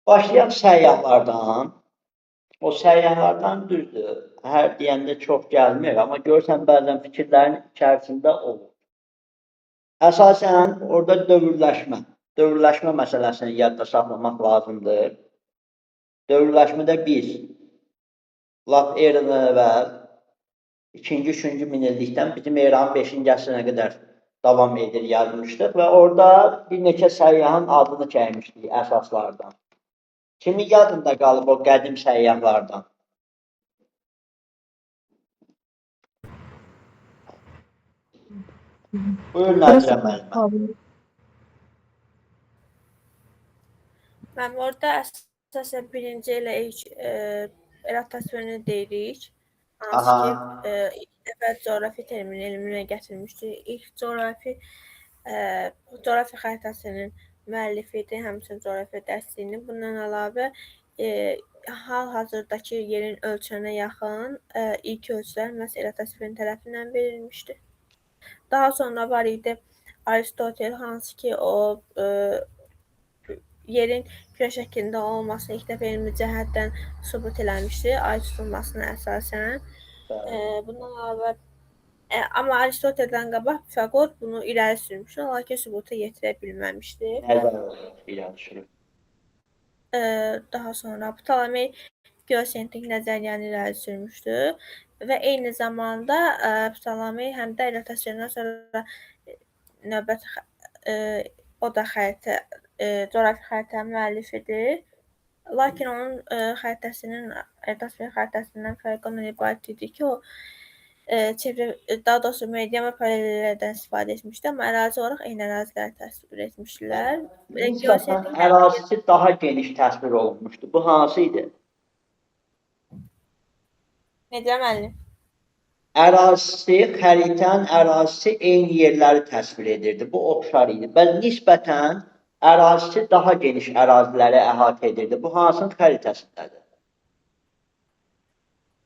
Başlayaq səyyahlardan. O səyyahlardan düzdür. Hər deyəndə çox gəlmir, amma görsən bəzən fikirlərin içərisində olur. Əsasən orada dövrləşmə məsələsini yadda saxlamaq lazımdır. Dövrləşmədə biz lap eradan əvvəl 2-3-cü minillikdən bizim eranın 5-ci əsrinə qədər davam edir yazmışdıq və orada bir neçə səyyahın adını çəkmişdik əsaslardan. Kimi yadında qalıb o qədim səyyahlardan? Buyur Nəzirə müəllimə. Mən orada əsasən birinci ilə ilk eratasiyonu deyirik. Hansı ki, ilk dəfə coğrafi termini elminə gətirmişdir. İlk coğrafi xəritəsinin müəllifidir, həmçinin coğrafiya dərsliyinin. Bundan əlavə hal-hazırdakı yerin ölçənə yaxın ilk ölçülər məhz eratasiyonu tərəfindən verilmişdir. Daha sonra var idi Aristotel, hansı ki o yerin küre şəklində olmasını ilk dəfə elmi cəhətdən sübut eləmişdi, ay tutulmasına əsasən. Bundan əlavə amma Aristoteldən qabaq Pifaqor bunu irəli sürmüşdü, lakin sübuta yetirə bilməmişdi. Nədən irəli sürüb? Daha sonra Ptolemey geosentrik nəzəriyyəni irəli sürmüşdü və eyni zamanda Ptolemey həm də eratasiyondan sonra növbət o da coğrafi xəritənin müəllifidir. Lakin onun eratasiyon xəritəsindən fərqi ondan ibarət idi ki, o daha doğrusu meridian və paralellərdən istifadə etmişdi, amma ərazi olaraq eyni əraziləri təsvir etmişdilər. Nisbətən ərazisi daha geniş təsvir olunmuşdu. Bu hansı idi? Nedir müəllim? Xəritənin ərazisi eyni yerləri təsvir edirdi. Bu oxşar idi. Bəli, nisbətən ərazisi daha geniş əraziləri əhatə edirdi. Bu hansının xəritəsindədir?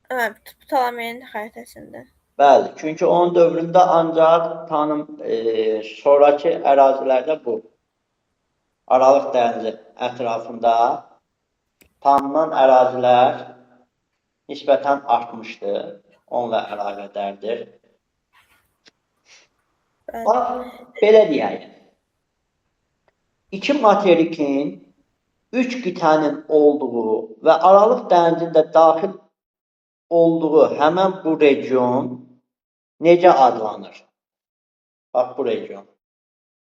Ptolemeyin xəritəsində. Bəli, çünki onun dövründə ancaq sonraki ərazilərdə bu Aralıq dənizi ətrafında tanınan ərazilər nisbətən artmışdı. Onunla əlaqədardır. Belə deyək. İki materikin, 3 qitənin olduğu və Aralıq dənizində daxil olduğu həmən bu region necə adlanır? Bax, bu region.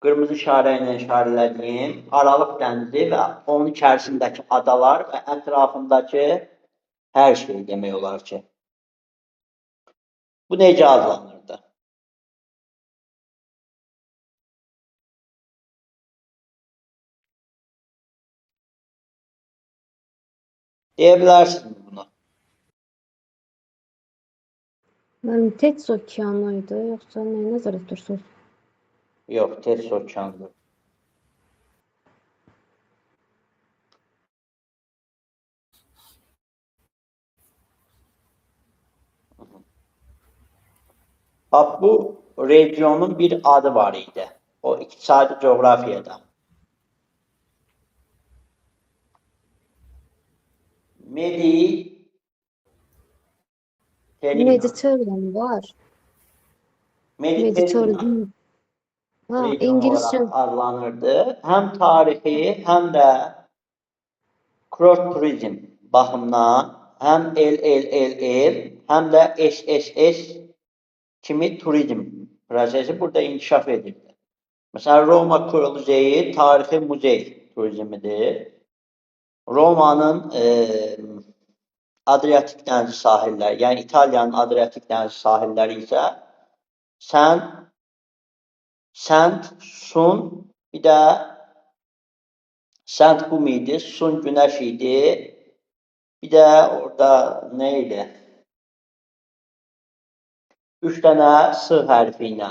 Qırmızı işarə ilə işarələdiyim Aralıq dənizi və onun içərisindəki adalar və ətrafındakı hər şey demək olar ki. Bu necə adlanırdı? Deyə bilərsiniz bunu. Tets okeanıydı, yoxsa nəyə nəzərdə tutursunuz? Yox, Tets okeanıdır. Bax, bu regionun bir adı var idi. O iqtisadi coğrafiyada. Mediterranean var. Mediterranean İngilizce adlanırdı. Həm tarixi, həm də cross turizm baxımından həm həm də SSS kimi turizm prosesi burada inkişaf edirdi. Məsələn, Roma Koloseyi tarixi muzey turizmidir. Romanın Adriatik dənizi sahilləri, yəni İtaliyanın Adriatik dənizi sahilləri isə Sun, bir də Qum idi, Sun günəş idi, bir də orada nə idi? 3 dənə S hərfi ilə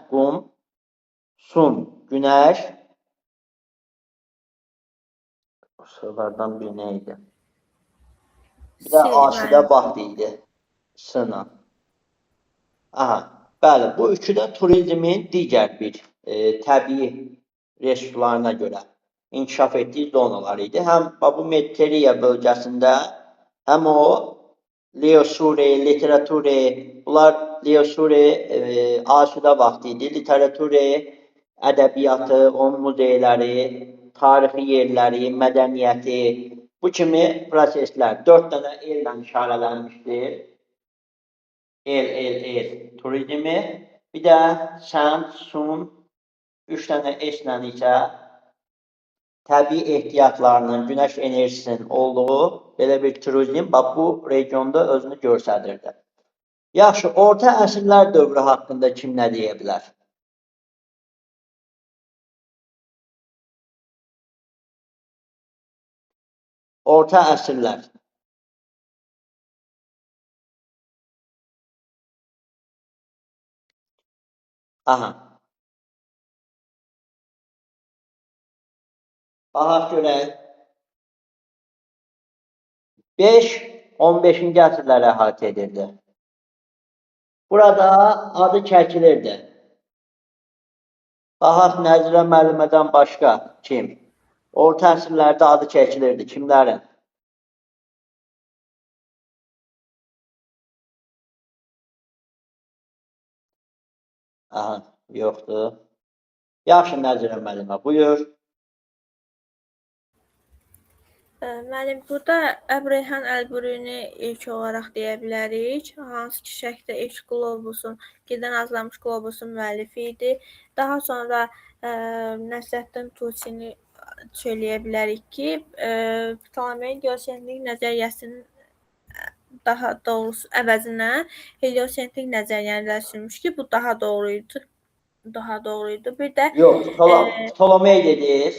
Qum, Sun, günəş, S-lardan biri nə idi? Bir də Asidə vaxt idi, S-la. Bəli, bu üçü də turizmin digər bir təbii resurslarına görə inkişaf etdiyi zonalar idi. Həm bu Mediterraneya bölgəsində, həm o Leosuri, literaturi, bunlar Leosuri asudə vaxtı idi. Literaturi, ədəbiyyatı, onun muzeyləri, tarixi yerləri, mədəniyyəti, bu kimi proseslər 4 dənə ellə işarələnmişdir. El turizmi, bir də səmt, sun, 3 dənə S-lə isə təbii ehtiyatlarının, günəş enerjisinin olduğu belə bir turizm bu regionda özünü göstərirdi. Yaxşı, orta əsrlər dövrü haqqında kim nə deyə bilər? Orta əsrlər. Aha. Baxaq görək. 5-15-ci əsrləri əhatə edirdi. Burada adı çəkilirdi. Baxaq Nəzirə müəllimədən başqa kim? Orta əsrlərdə adı çəkilirdi. Kimlərin? Aha, yoxdur. Yaxşı Nəzirə müəllimə, buyur. Müəllim, burada Əbreyhan Əlbiruni ilk olaraq deyə bilərik. Hansı ki, şərqdə ilk qlobusun, gedən azlamış qlobusun müəllifi idi. Daha sonra Nəsrəddin Tusini söyləyə bilərik ki, Ptolemeyin geosentrik nəzəriyyəsinin daha doğrusu əvəzinə heliosentrik nəzəriyyəni irəli sürmüş ki, bu daha doğruydu. Bir də yox, Ptolomey dediniz.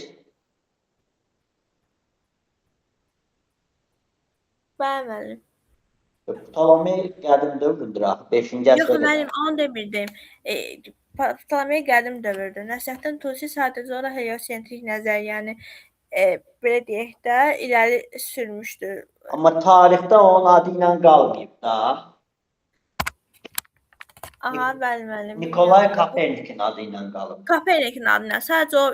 Bəli, müəllim. Ptolomey qədim dövrdür axı, 5-ci əsrdə. Yox, müəllim, onu demirdim. Ptolemey qədim dövrdür. Nəsrəddin Tusi sadəcə olaraq heliosentrik nəzəriyyəni belə deyək də irəli sürmüşdür. Amma tarixdə onun adı ilə qalmayıb da. Aha, bəli, müəllim. Nikolay Kopernikin adı ilə qalıb. Kopernikin adı ilə sadəcə o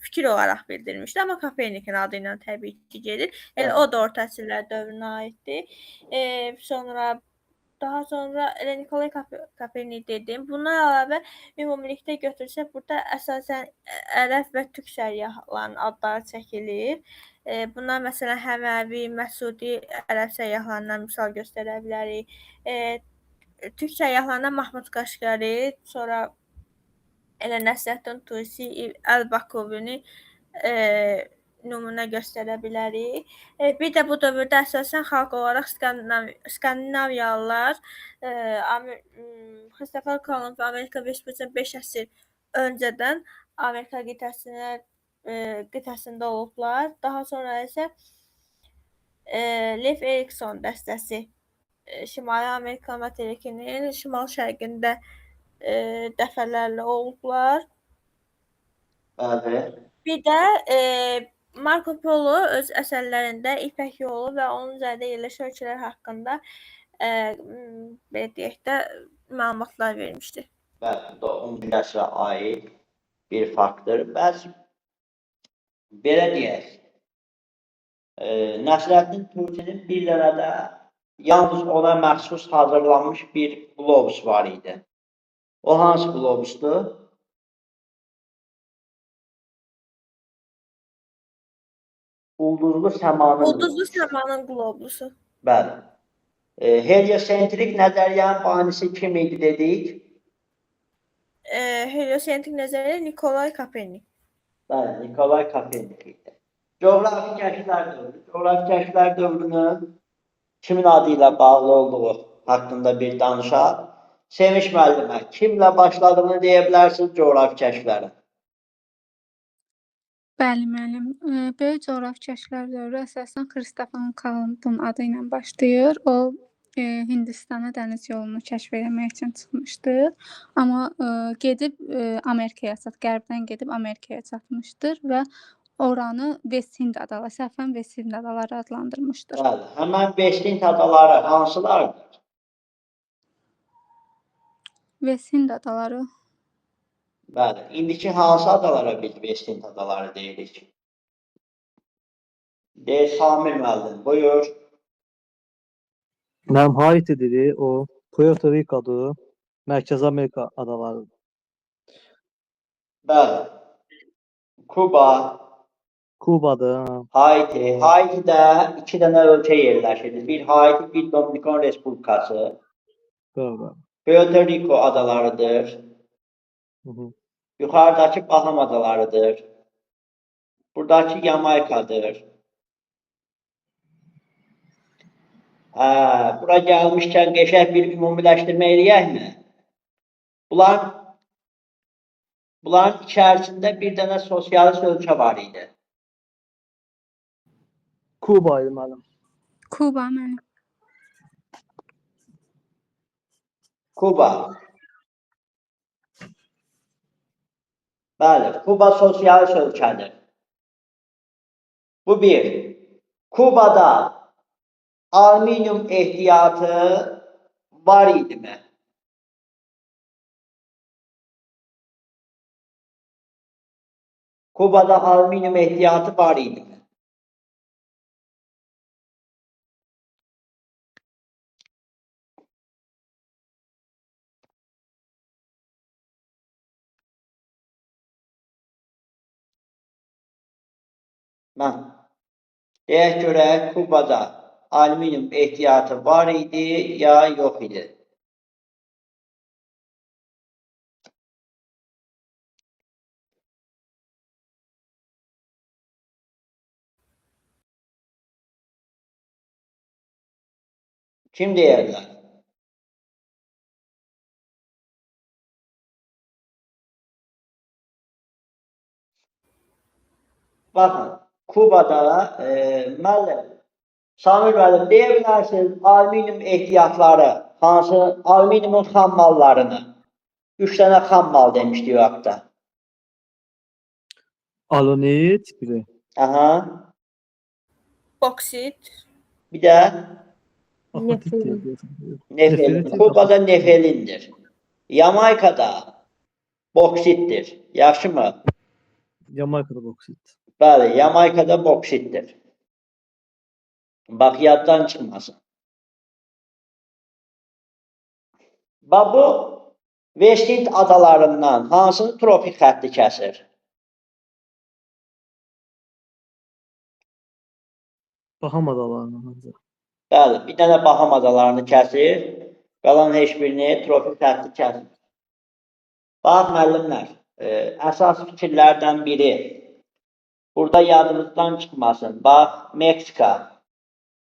fikir olaraq bildirmişdi, amma Kopernikin adı ilə təbii ki gedir. Yəni o da orta əsrlər dövrünə aiddir. Daha sonra elə Nikolay Kopernik dedim. Bundan əlavə ümumilikdə götürsək, burada əsasən ərəb və türk səyyahlarının adları çəkilir. Bunlar məsələn Həməvi, Məsudi ərəb səyyahlarından misal göstərə bilərik. Türk səyyahlarından Mahmud Qaşqari, sonra elə Nəsrəddin Tusi, Əl-Bakuvini nümunə göstərə bilərik. Bir də bu dövrdə əsasən xalq olaraq Skandinaviyalılar Xristofor Kolumb və Amerika 5 əsr öncədən Amerika qitəsində olublar. Daha sonra isə Leif Erikson dəstəsi Şimali Amerika materikinin şimal-şərqində dəfələrlə olublar. Bəli. Bir də Marco Polo öz əsərlərində İpək yolu və onun üzərində yerləşən ölkələr haqqında belə deyək də məlumatlar vermişdi. Bəli, bu da 10-cu əsrə aid bir faktdır. Bəs belə deyək, Nəsrəddin Tusinin bir dənə də yalnız ona məxsus hazırlanmış bir qlobus var idi. O hansı qlobusdur? Ulduzlu səmanın qlobusu. Bəli. Heliosentrik nəzəriyyənin banisi kim idi dedik? Heliosentrik nəzəriyyə Nikolay Kopernik. Bəli, Nikolay Kopernik idi. Coğrafi kəşflər dövrünün kimin adı ilə bağlı olduğu haqqında bir danışaq. Sevinç müəllimə, kimlə başladığını deyə bilərsiniz coğrafi kəşflərin? Bəli, müəllim. Böyük coğrafi kəşflər dövrü əsasən Xristofor Kolumbun adı ilə başlayır. O Hindistana dəniz yolunu kəşf etmək üçün çıxmışdı. Amma gedib Amerikaya qərbdən gedib Amerikaya çatmışdır və oranı West Hind adaları, səhvən West Hind adaları adlandırmışdır. Bəli, həmən West Hind adaları hansılardır? West Hind adaları. Bəli, indiki hansı adalara biz West Hind adaları deyirik? Samir müəllim, buyur. Mənim Haitidir, o Puerto Rico'dur, Mərkəzi Amerika adaları. Bəli. Kuba, Kubadır. Haiti. Haitidə iki dənə ölkə yerləşir. Bir Haiti, bir Dominikan Respublikası. Bəli. Puerto Rico adalarıdır. Hı -hı. Yuxarıdakı Baham adalarıdır. Buradakı Yamaikadır. Bura gəlmişkən qəşəng bir ümumiləşdirmə eləyəkmi? Bunların içərisində bir dənə sosialist ölkə var idi. Kuba idi mənim. Kuba mənim. Kuba. Bəli, Kuba sosialist ölkədir. Bu bir. Kubada alüminium ehtiyatı var idimi? Kubada alüminium ehtiyatı var idimi? Deyək görək, Kubada alüminium ehtiyatı var idi ya yox idi? Kim deyərlər? Baxın, Kubada müəllim, Samir müəllim, deyə bilərsiniz alüminium ehtiyatları, hansı alüminiumun xam mallarını? 3 dənə xam mal demişdik o haqda. Alunit biri. Aha. Boksit. Bir də Apatit Nefelin. deyir. nefelin. Nefelin. Kubada nefelindir. Yamaikada boksitdir. Yaxşı mı? Jamaika'da boksit. Bəli, Yamaikada boksitdir. Bax, yaddan çıxmasın. Bax, bu West Indies adalarından hansını tropik xətti kəsir? Baham adalarından ancaq. Bəli, bir dənə Baham adalarını kəsir, qalan heç birini tropik xətti kəsir. Bax, müəllimlər, əsas fikirlərdən biri, burada yadınızdan çıxmasın. Bax, Meksika,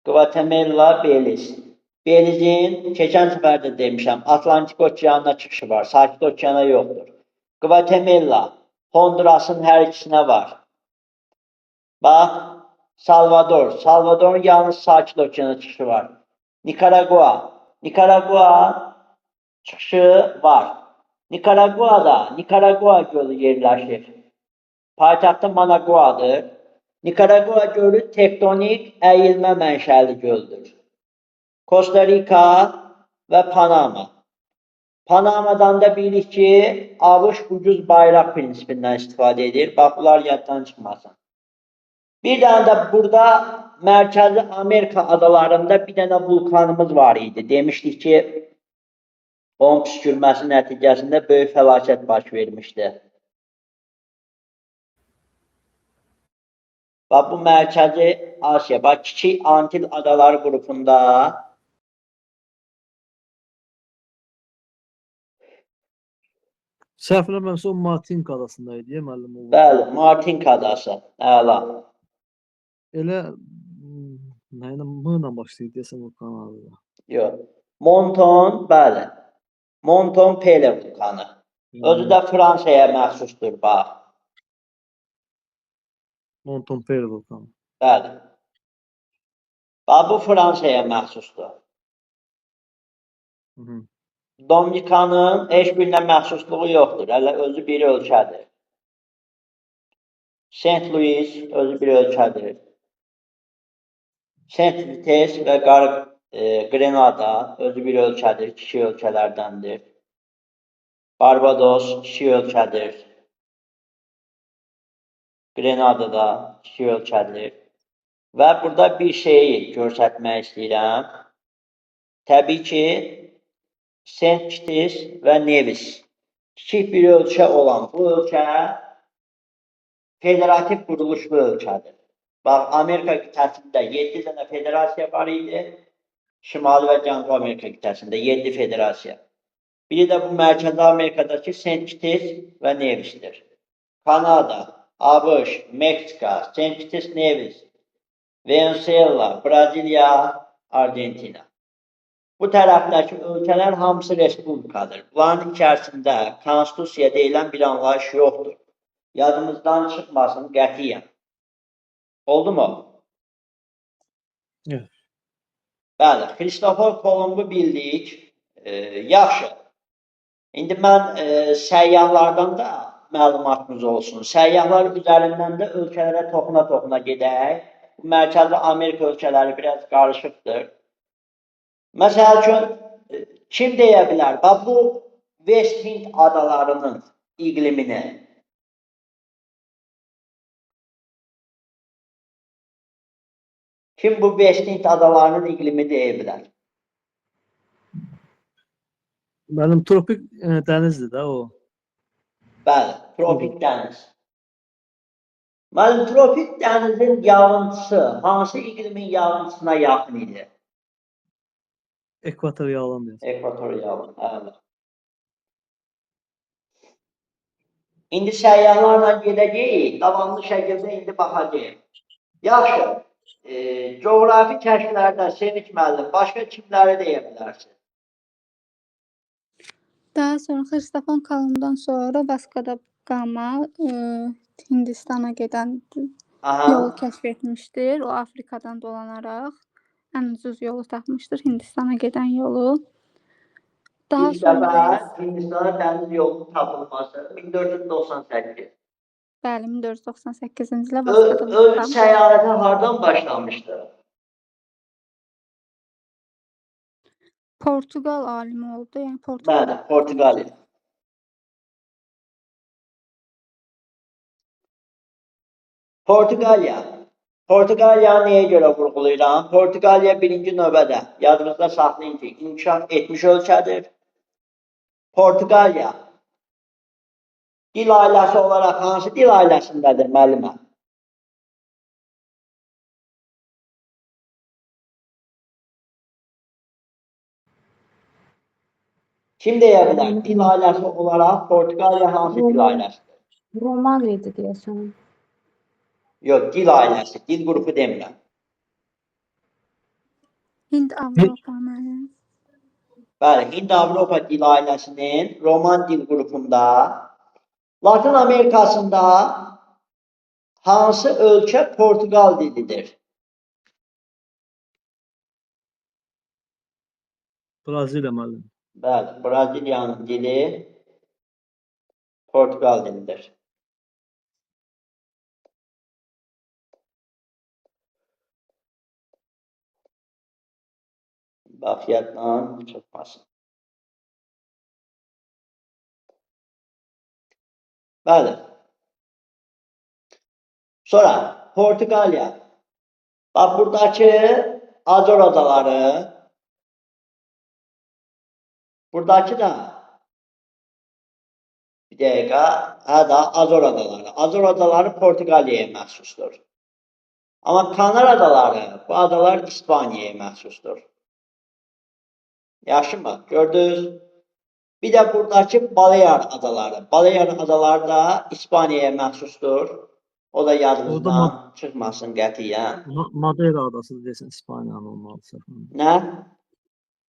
Guatemala, Beliz. Belizin, keçən səfər də demişəm, Atlantik okeanına çıxışı var, Sakit okeana yoxdur. Guatemala, Hondurasın hər ikisinə var. Bax, Salvador, Salvadorun yalnız Sakit okeana çıxışı var. Nikaragua çıxışı var. Nikaraguada, Nikaragua gölü yerləşir. Paytaxtı Managuadır. Nikaragua gölü tektonik əyilmə mənşəli göldür. Costa Rica və Panama. Panamadan da bilirik ki, ABŞ ucuz bayraq prinsipindən istifadə edir. Bax, bunlar yaddan çıxmasın. Bir dənə də burada Mərkəzi Amerika adalarında bir dənə vulkanımız var idi. Demişdik ki, onun püskürməsi nəticəsində böyük fəlakət baş vermişdi. Bax, bu Mərkəzi Asiya, bax, Kiçik Antil adaları qrupunda Səhv eləmirəmsə o Martinika adasında idi, müəllim. bəli, Martinika adası, əla. Elə nə ilə M-la başlayır desəm vulkan adı. Yox. Monton, bəli. Monton Pele vulkanı. Özü də Fransaya məxsusdur, bax. Monton Pele vulkanı. Bəli. Bax, bu Fransaya məxsusdur. Hı -hı. Dominikanın heç birinə məxsusluğu yoxdur. Hələ özü bir ölkədir. Saint Louis özü bir ölkədir. Saint Vites və Grenada özü bir ölkədir, kiçik ölkələrdəndir. Barbados kiçik ölkədir. Grenada da kiçik ölkədir. Və burada bir şeyi göstərmək istəyirəm. Təbii ki, St. Kitts və Nevis kiçik bir ölkə olan bu ölkə federativ quruluşlu ölkədir. Bax, Amerika qitəsində 7 dənə federasiya var idi. Şimali və Cənubi Amerika qitəsində 7 federasiya. Biri də bu Mərkəzi Amerikadakı St. Kitts və Nevisdir. Kanada, ABŞ, Meksika, St. Kitts, Nevis, Venezuela, Braziliya, Argentina. Bu tərəfdəki ölkələr hamısı respublikadır. Bunların içərisində konstitusiya deyilən bir anlayış yoxdur. Yadımızdan çıxmasın qətiyyən. Oldu mu? Evet. Bəli, Kristofor Kolumbu bildik. Yaxşı. İndi mən səyyahlardan da məlumatınız olsun. Səyyahlar üzərindən də ölkələrə toxuna-toxuna gedək. Bu Mərkəzi Amerika ölkələri biraz qarışıqdır. Məsəl üçün, kim deyə bilər? Bax, bu West Hind adalarının iqlimini. Kim bu West Hind adalarının iqlimi deyə bilər? Mənim tropik dənizdir də o. Bəli, tropik dəniz. Mənim tropik dənizin yağıntısı hansı iqlimin yağıntısına yaxın idi? Ekvatorial deyəsən. Ekvatorial, bəli. İndi səyyahlarla gedəcəyik, davamlı şəkildə indi baxacağıq. Yaxşı, coğrafi kəşflərdə Sevinç müəllim, başqa kimləri deyə bilərsin? Daha sonra Xristofor Kolumdan sonra Vasco da Gama Hindistana gedən yolu kəşf etmişdir. O Afrikadan dolanaraq ən ucuz yolu tapmışdır, Hindistana gedən yolu. Daha İlk dəfə sonra Hindistana dəniz yolunun tapılması 1498. bəli, 1498-ci ildə Vasco da Öz Gama səyahəti hardan başlamışdı? Portuqal alimi oldu. Yəni Portuqal. Bəli, Portuqaliya. Portuqaliyanı nəyə görə vurğulayıram? Portuqaliya birinci növbədə, yadınızda saxlayın ki, inkişaf etmiş ölkədir. Portuqaliya dil ailəsi olaraq hansı dil ailəsindədir müəllimə? Kim deyə bilər? Dil ailəsi olaraq Portuqaliya hansı dil ailəsidir? Roman idi deyəsən. Yox, dil ailəsi, dil qrupu demirəm. Hind-Avropa müəllim. Bəli, Hind-Avropa dil ailəsinin Roman dil qrupunda Latin Amerikasında hansı ölkə Portuqal dilidir? Braziliya müəllim. Bəli, Braziliyanın dili Portuqal dilidir. Bax, yaddan çıxmasın. Bəli. Sonra Portuqaliya. Bax, buradakı Azor adaları, buradakı da bir dəqiqə, Azor adaları. Azor adaları Portuqaliyaya məxsusdur. Amma Kanar adaları, bu adalar İspaniyaya məxsusdur. Yaxşı mı? Gördünüz? Bir də buradakı Balear adaları. Balear adaları da İspaniyaya məxsusdur. O da yadınızdan çıxmasın qətiyyən. Madeira adası deyəsən İspaniyanın olmalıdır. Nə?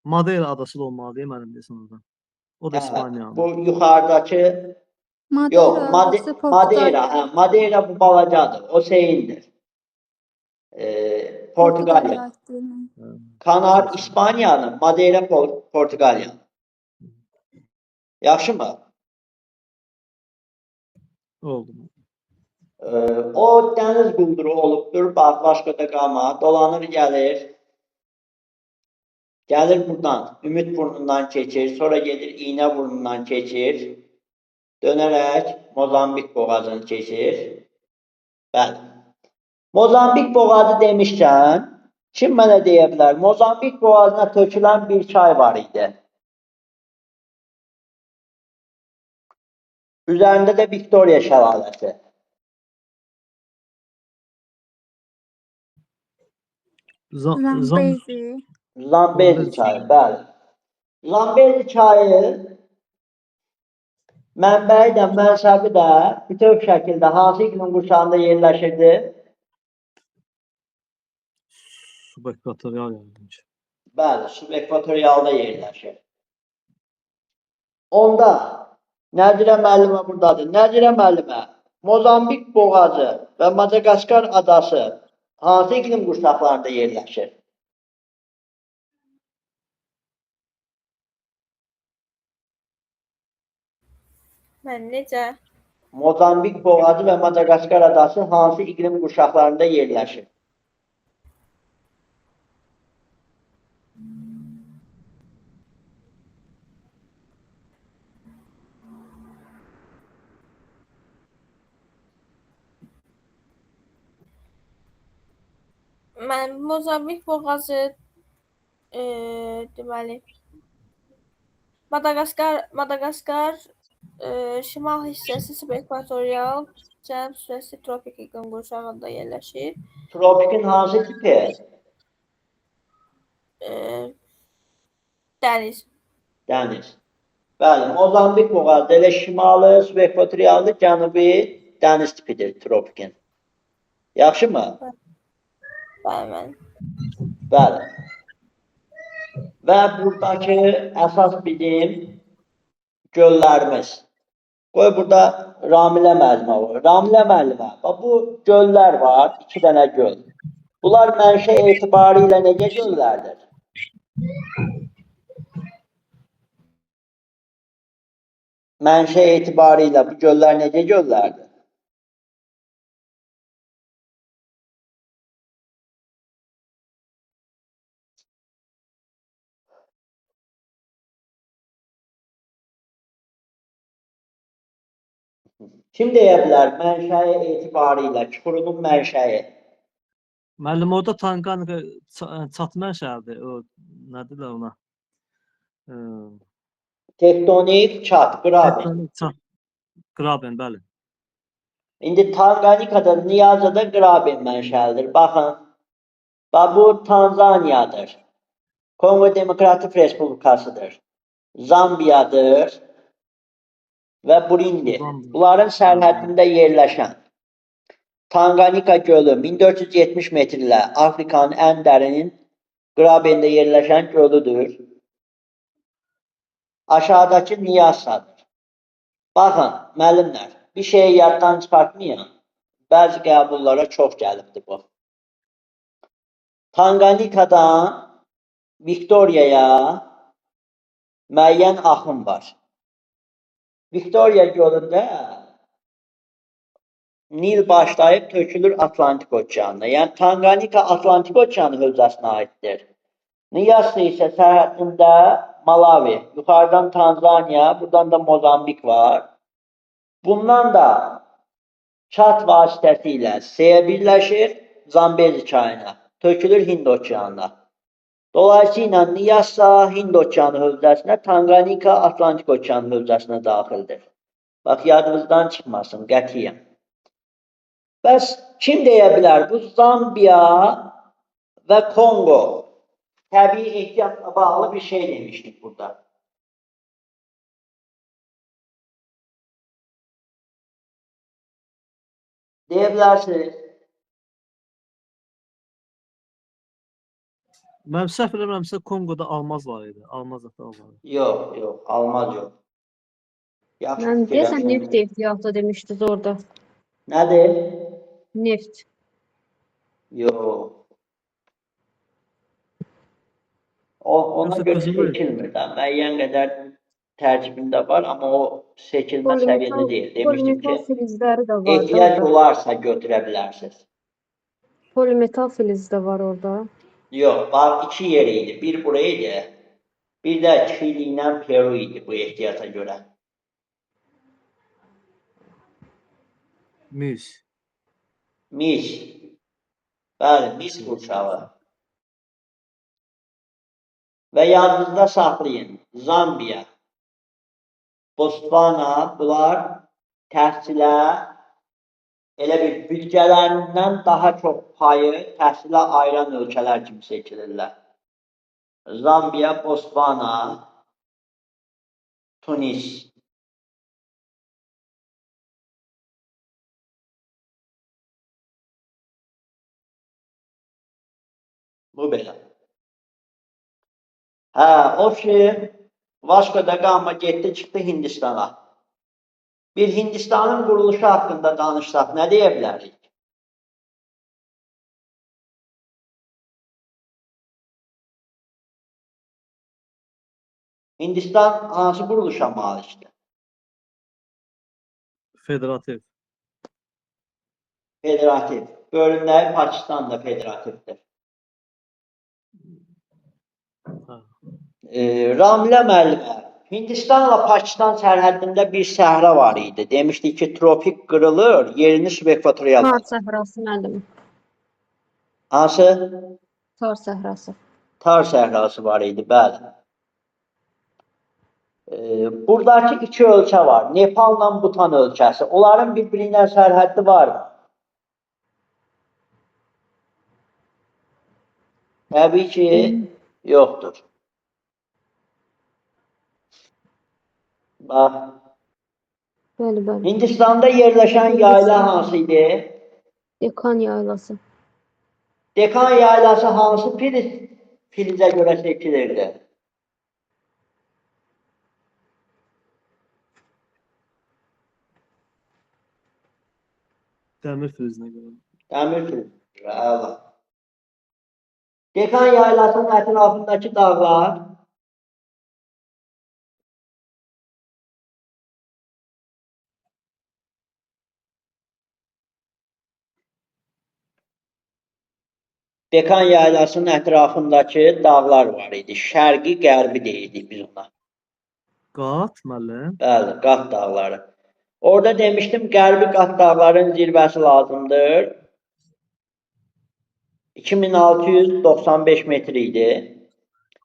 Madeira adası da olmalı deyə mənim deyəsən orada. O da İspaniyanın. Bu yuxarıdakı yox, Madeira, Madeira bu balacadır. O seyindir. Portuqaliya. Kanar İspaniyanın, Madeira Portuqaliyanın. Yaxşı mı? Oldu. O dəniz qulduru olubdur. Bax, Vasco da Gama dolanır gəlir. Gəlir buradan, Ümid burnundan keçir, sonra gedir İynə burnundan keçir. Dönərək Mozambik boğazını keçir. Bəli. Mozambik boğazı demişkən, kim mənə deyə bilər? Mozambik boğazına tökülən bir çay var idi. Üzərində də Viktoriya şəlaləsi. Zambezi. Zambezi çayı, bəli. Zambezi çayı mənbəyi də, mənsəbi də bütöv şəkildə hansı iqlim qurşağında yerləşirdi? Subekvatorial yayılmış. Bəli, subekvatorialda yerləşir. Onda Nəzirə müəllimə buradadır. Nəzirə müəllimə, Mozambik boğazı və Madagaskar adası hansı iqlim qurşaqlarında yerləşir? Mən necə? Mozambik boğazı və Madagaskar adası hansı iqlim qurşaqlarında yerləşir? Mən Mozambik boğazı deməli Madagaskar şimal hissəsi subekvatorial, cənub hissəsi tropik iqlim qurşağında yerləşir. Tropikin hansı tipi? Dəniz. Dəniz. Bəli, Mozambik boğazı elə şimalı, subekvatoriallı, cənubi dəniz tipidir tropikin. Yaxşımı? Bəli. Bəli. Və buradakı əsas bizim göllərimiz. Qoy burada Ramilə müəllimə var. Ramilə müəllimə, bu göllər var, 2 dənə göl. Bunlar mənşə etibarilə necə göllərdir? Mənşə etibarilə bu göllər necə göllərdir? Kim deyə bilər mənşəyi etibarilə, Çuxurunun mənşəyi? Müəllim, orada Tanqanika çatma şəhərdir. O nədirlər ona? Tektonik çat, qraben. Qraben, bəli. İndi Tanqanikada, Niyazada qraben mənşəlidir. Baxın, bu Tanzaniyadır. Kongo Demokratik Respublikasıdır. Zambiyadır və Burundi. Bunların sərhədində yerləşən Tanqanika gölü 1470 metrlə Afrikanın ən dərin qrabində yerləşən gölüdür. Aşağıdakı Niyassadır. Baxın, müəllimlər, bir şeyi yaddan çıxartmayın. Bəzi qəbullara çox gəlibdir bu. Tanqanikadan Viktoriyaya müəyyən axım var. Viktoriya gölündə Nil başlayıb tökülür Atlantik okeanına. Yəni Tanqanika Atlantik okeanı hövzəsinə aiddir. Niyassa isə sərhədində Malawi, yuxarıdan Tanzaniya, buradan da Mozambik var. Bundan da çat vasitəsilə S'yə birləşir Zambezi çayına, tökülür Hind okeanına. Dolayısıyla Niyassa Hind okeanı hövzəsinə, Tanqanika Atlantik okeanı hövzəsinə daxildir. Bax, yadınızdan çıxmasın, qətiyyən. Bəs kim deyə bilər? Bu Zambiya və Kongo təbii ehtiyatla bağlı bir şey demişdik burada. Deyə bilərsiniz? Mən səhv eləmirəmsə Kongoda almaz var idi. Almaz ata var. Yox, almaz yox. Yaxşı Yani fikir deyəsən etdiniz. neft ehtiyatı demişdiniz orada. Nədir? Neft. Yox. Ona Yoxsa görə qızılı? seçilmir də. Müəyyən qədər tərkibində var, amma o seçilmə səviyyədə deyil. Demişdim Polimetal ki, filizləri də var da ehtiyac orada. olarsa götürə bilərsiniz. Polimetal filiz də var orada. Yox, var 2 yeri idi. Bir buraya idi. Bir də Çili ilə Peru idi bu ehtiyata görə. Mis. Mis. Bəli, mis qurşağı. Və yadınızda saxlayın. Zambiya, Botswana, bunlar təhsilə elə bir büdcələrindən daha çox payı təhsilə ayıran ölkələr kimi seçilirlər. Zambiya, Botswana, Tunis. Bu belə. O ki, Vasco da Gama getdi, çıxdı Hindistana. Bir Hindistanın quruluşu haqqında danışsaq, nə deyə bilərik? Hindistan hansı quruluşa malikdir? Federativ. Federativ. Bölünməyi Pakistan da federativdir. Ramilə müəllimə, Hindistanla Pakistan sərhəddində bir səhra var idi. Demişdik ki, tropik qırılır, yerini subekvatorial. Tar səhrası müəllim. Hansı? Tar səhrası. Tar səhrası var idi, bəli. Buradakı iki ölkə var. Nepal'la Butan ölkəsi. Onların bir-birindən sərhəddi var mı? Təbii ki, yoxdur. Bax. Bəli, bəli. Hindistanda yerləşən yayla hansı idi? Dekan yaylası. Dekan yaylası hansı filizə görə seçilirdi? Dəmir filizinə görə. Dəmir filiz. Bravo. Dekan yaylasının ətrafındakı dağlar Dekan yaylasının ətrafındakı dağlar var idi. Şərqi, qərbi deyirdik biz ona. Qat müəllim. Bəli, Qat dağları. Orada demişdim, qərbi Qat dağların zirvəsi lazımdır. 2695 metr idi.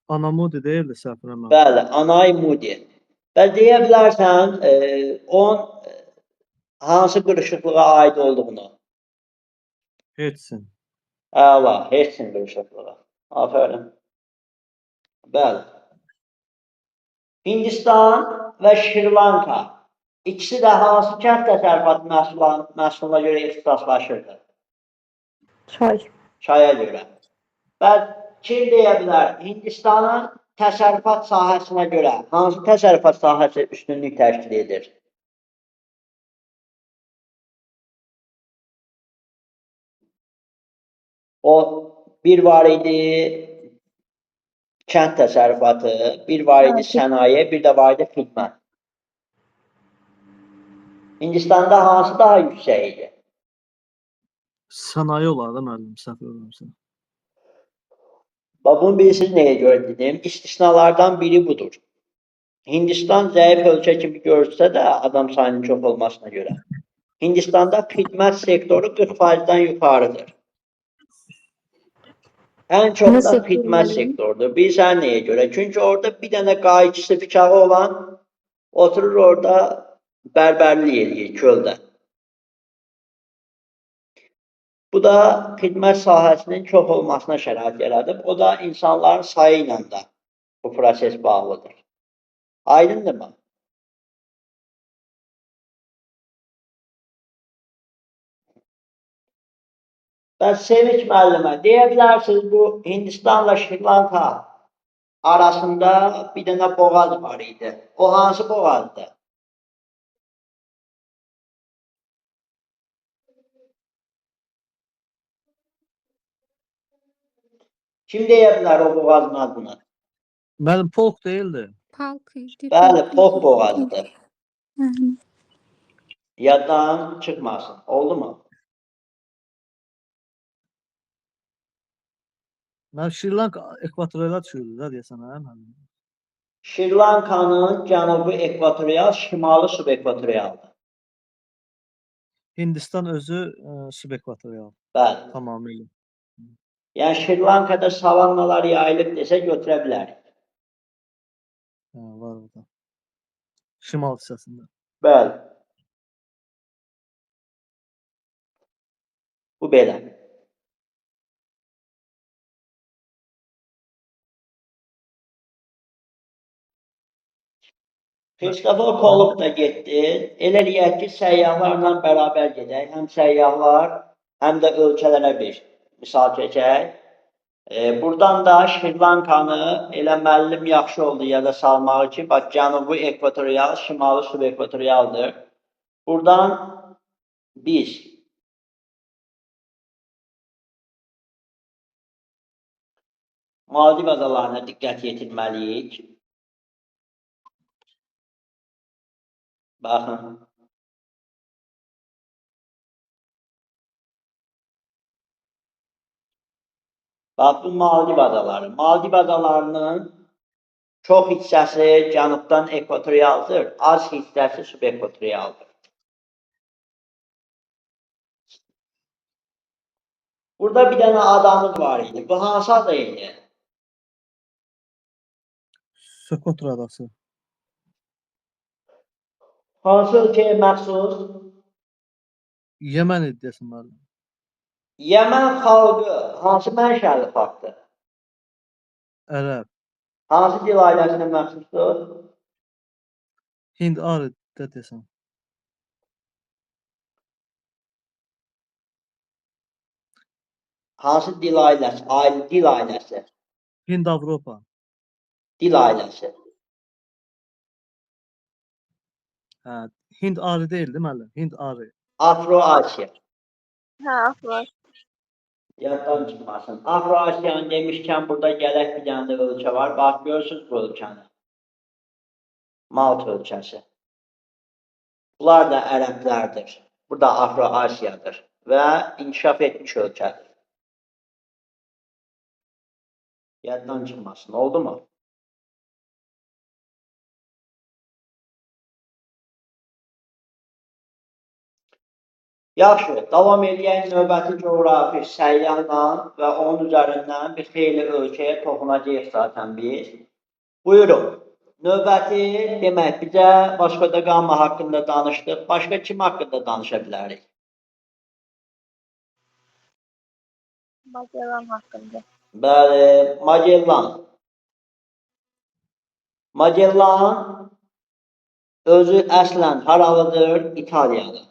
Anamudi deyildi səhv eləmirəm. Bəli, Anay Mudi. Və deyə bilərsən, onun hansı qırışıqlığa aid olduğunu? Heçsin. Əla, Heçsin qırışıqlığı. Afərin. Bəli. Hindistan və Şri-Lanka ikisi də hansı kənd təsərrüfatı məhsuluna görə ixtisaslaşırdı? Çay. Çaya görə. Və kim deyə bilər, Hindistanın təsərrüfat sahəsinə görə hansı təsərrüfat sahəsi üstünlük təşkil edir? O bir var idi kənd təsərrüfatı, bir var idi sənaye, bir də var idi xidmət. Hindistanda hansı daha yüksək idi? Sənaye olar da müəllim, səhv eləmirəm. Bunu bilirsiniz nəyə görə dedim? İstisnalardan biri budur. Hindistan zəif ölkə kimi görsə də adam sayının çox olmasına görə. Hindistanda xidmət sektoru 40%-dən yuxarıdır. Ən çox da xidmət sektorudur. Bilirsən nəyə görə? Çünki orada bir dənə qayçısı, bıçağı olan oturur orada bərbərlik eləyir çöldə. Bu da xidmət sahəsinin çox olmasına şərait yaradıb. O da insanların sayı ilə də bu proses bağlıdır. Aydındırmı? Bəs Sevinç müəllimə, deyə bilərsiniz bu Hindistanla Şri-Lanka arasında bir dənə boğaz var idi. O hansı boğazdır? Kim deyə bilər o boğazın adını? Müəllim, Polk deyildi. Palk idi. Bəli, Polk boğazıdır. Hı. Yaddan çıxmasın. Oldu mu? Mən Şri-Lanka ekvatorial düşürdü də deyəsən, hə müəllim? Şri-Lankanın cənubi ekvatorial, şimalı subekvatorialdır. Hindistan özü subekvatorial. Bəli. Tamamilə. Yəni Şri Lankada savannalar yayılıb desə götürə bilərik. Hə, var orada. Şimal hissəsində. Bəli. Bu belə. Kristofor Kolumb da getdi. Elə eləyək ki, səyyahlarla bərabər gedək. Həm səyyahlar, həm də ölkələrə bir misal çəkək. Buradan da Şri Lankanı elə müəllim yaxşı oldu yada salmağı ki, bax cənubi ekvatorial, şimali subekvatorialdır. Buradan biz Maldiv adalarına diqqət yetirməliyik. Baxın. Bax bu Maldiv adaları. Maldiv adalarının çox hissəsi cənubdan ekvatorialdır, az hissəsi subekvatorialdır. Burada bir dənə adamız var idi. Bu hansı ada idi? Sokotra adası. Hansı ölkəyə məxsus? Yemen idi desin müəllim. Yəmən xalqı hansı mənşəli xalqdır? Ərəb. Hansı dil ailəsinə məxsusdur? Hind arı da desin. Hansı dil ailəsi? Dil ailəsi. Hind Avropa. Dil ailəsi. Hə, Hind arı deyildi müəllim. Hind arı. Afro-Asiya. Hə, var. Yaddan çıxmasın. Afro-Asiyanı demişkən burada gələk bir dənə də ölkə var. Bax görürsünüz bu ölkəni. Malta ölkəsi. Bunlar da ərəblərdir. Bu da Afro-Asiyadır və inkişaf etmiş ölkədir. Yaddan çıxmasın. Oldu mu? Yaxşı, davam edəyək növbəti coğrafi səyyahla və onun üzərindən bir xeyli ölkəyə toxunacağıq zaten biz. Buyurun, növbəti demək bizə Vasko da Gama haqqında danışdıq. Başqa kim haqqında danışa bilərik? Magellan haqqında. Bəli, Magellan. Magellan özü əslən haralıdır? İtaliyalı.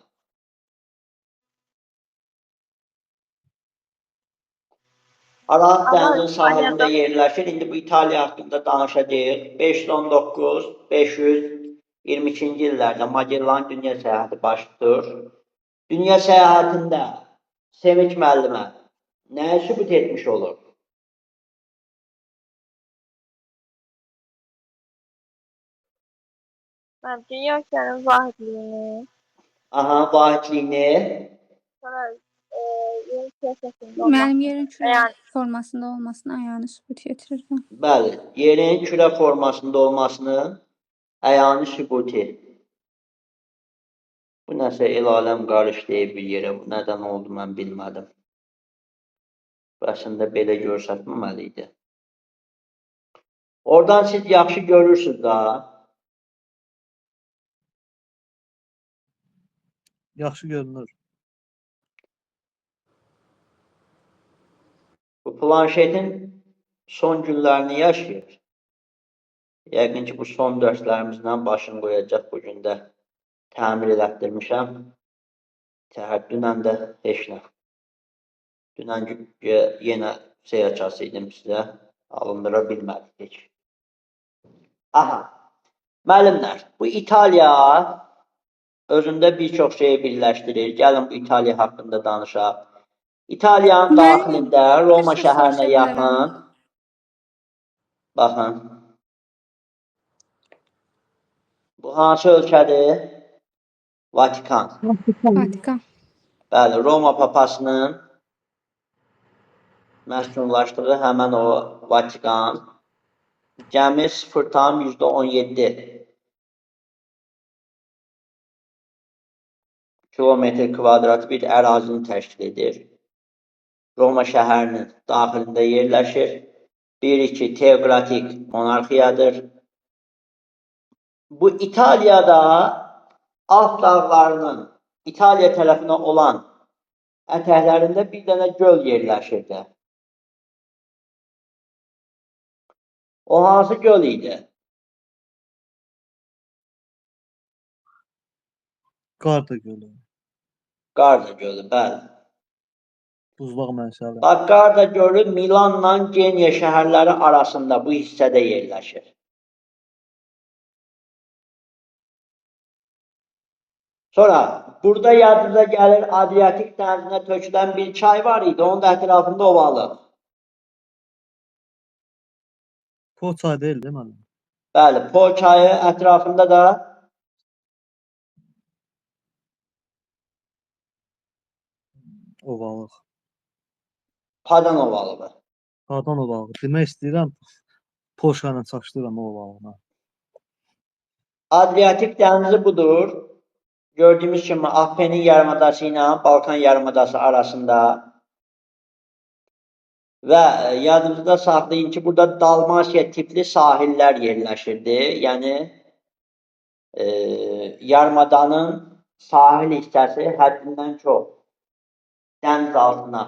Aral dənizin sahilində yerləşir. İndi bu İtaliya haqqında danışacağıq. 519-522-ci illərdə Magellan dünya səyahəti baş tutur. Dünya səyahətində Sevinç müəllimə nəyə sübut etmiş olur? Dünya okeanın vahidliyini, Aha, vahidliyini. sonra yerin kürəsində Mənim yerin küre Yəni- formasında olmasına ayağını sübut getirirdim. Bəli, yerin kürə formasında olmasının əyani sübuti. Bu nəsə el-aləm qarışlayıb bir yerə. Bu nədən oldu mən bilmədim. Əslində belə görsətməməli idi. Oradan siz yaxşı görürsünüz da. Yaxşı görünür. Bu planşetin son günlərini yaşayır. Yəqin ki, bu son dərslərimizdən başını qoyacaq bu gündə təmir elətdirmişəm. Dünən də heç nə. Dünən yenə açası idim sizə. Alındıra bilmədik. Aha. Müəllimlər, bu İtaliya özündə bir çox şeyi birləşdirir. Gəlin bu İtaliya haqqında danışaq. İtaliyanın daxilində Roma şəhərinə yaxın. Baxın. Bu hansı ölkədir? Vatikan. Vatikan. Bəli, Roma papasının məskunlaşdığı həmən o Vatikan. Cəmi 0,17 kilometr kvadrat bir ərazini təşkil edir. Roma şəhərinin daxilində yerləşir. 1-2 teokratik monarxiyadır. Bu İtaliyada Alp dağlarının İtaliya tərəfinə olan ətəklərində bir dənə göl yerləşirdi. O hansı göl idi? Qarda gölü. Qarda gölü, bəli. Buzlaq mənşəli. Bax, Qarda gölü Milanla Genya şəhərləri arasında bu hissədə yerləşir. Sonra burada yadınıza gəlir Adriatik dənizinə tökülən bir çay var idi, onun da ətrafında ovalıq. Po çay deyil, değil mi? Bəli, Po çayı ətrafında da Ovalıq. Padan ovalığı. Qardan ovalığı. Demək istəyirəm, Poşa ilə çaşdıram o ovalığına. Adriatik dənizi budur. Gördüyümüz kimi Appenin yarımadası ilə Balkan yarımadası arasında və yadınızda saxlayın ki, burada Dalmasiya tipli sahillər yerləşirdi. Yəni, yarımadanın sahil hissəsi həddindən çox dəniz altına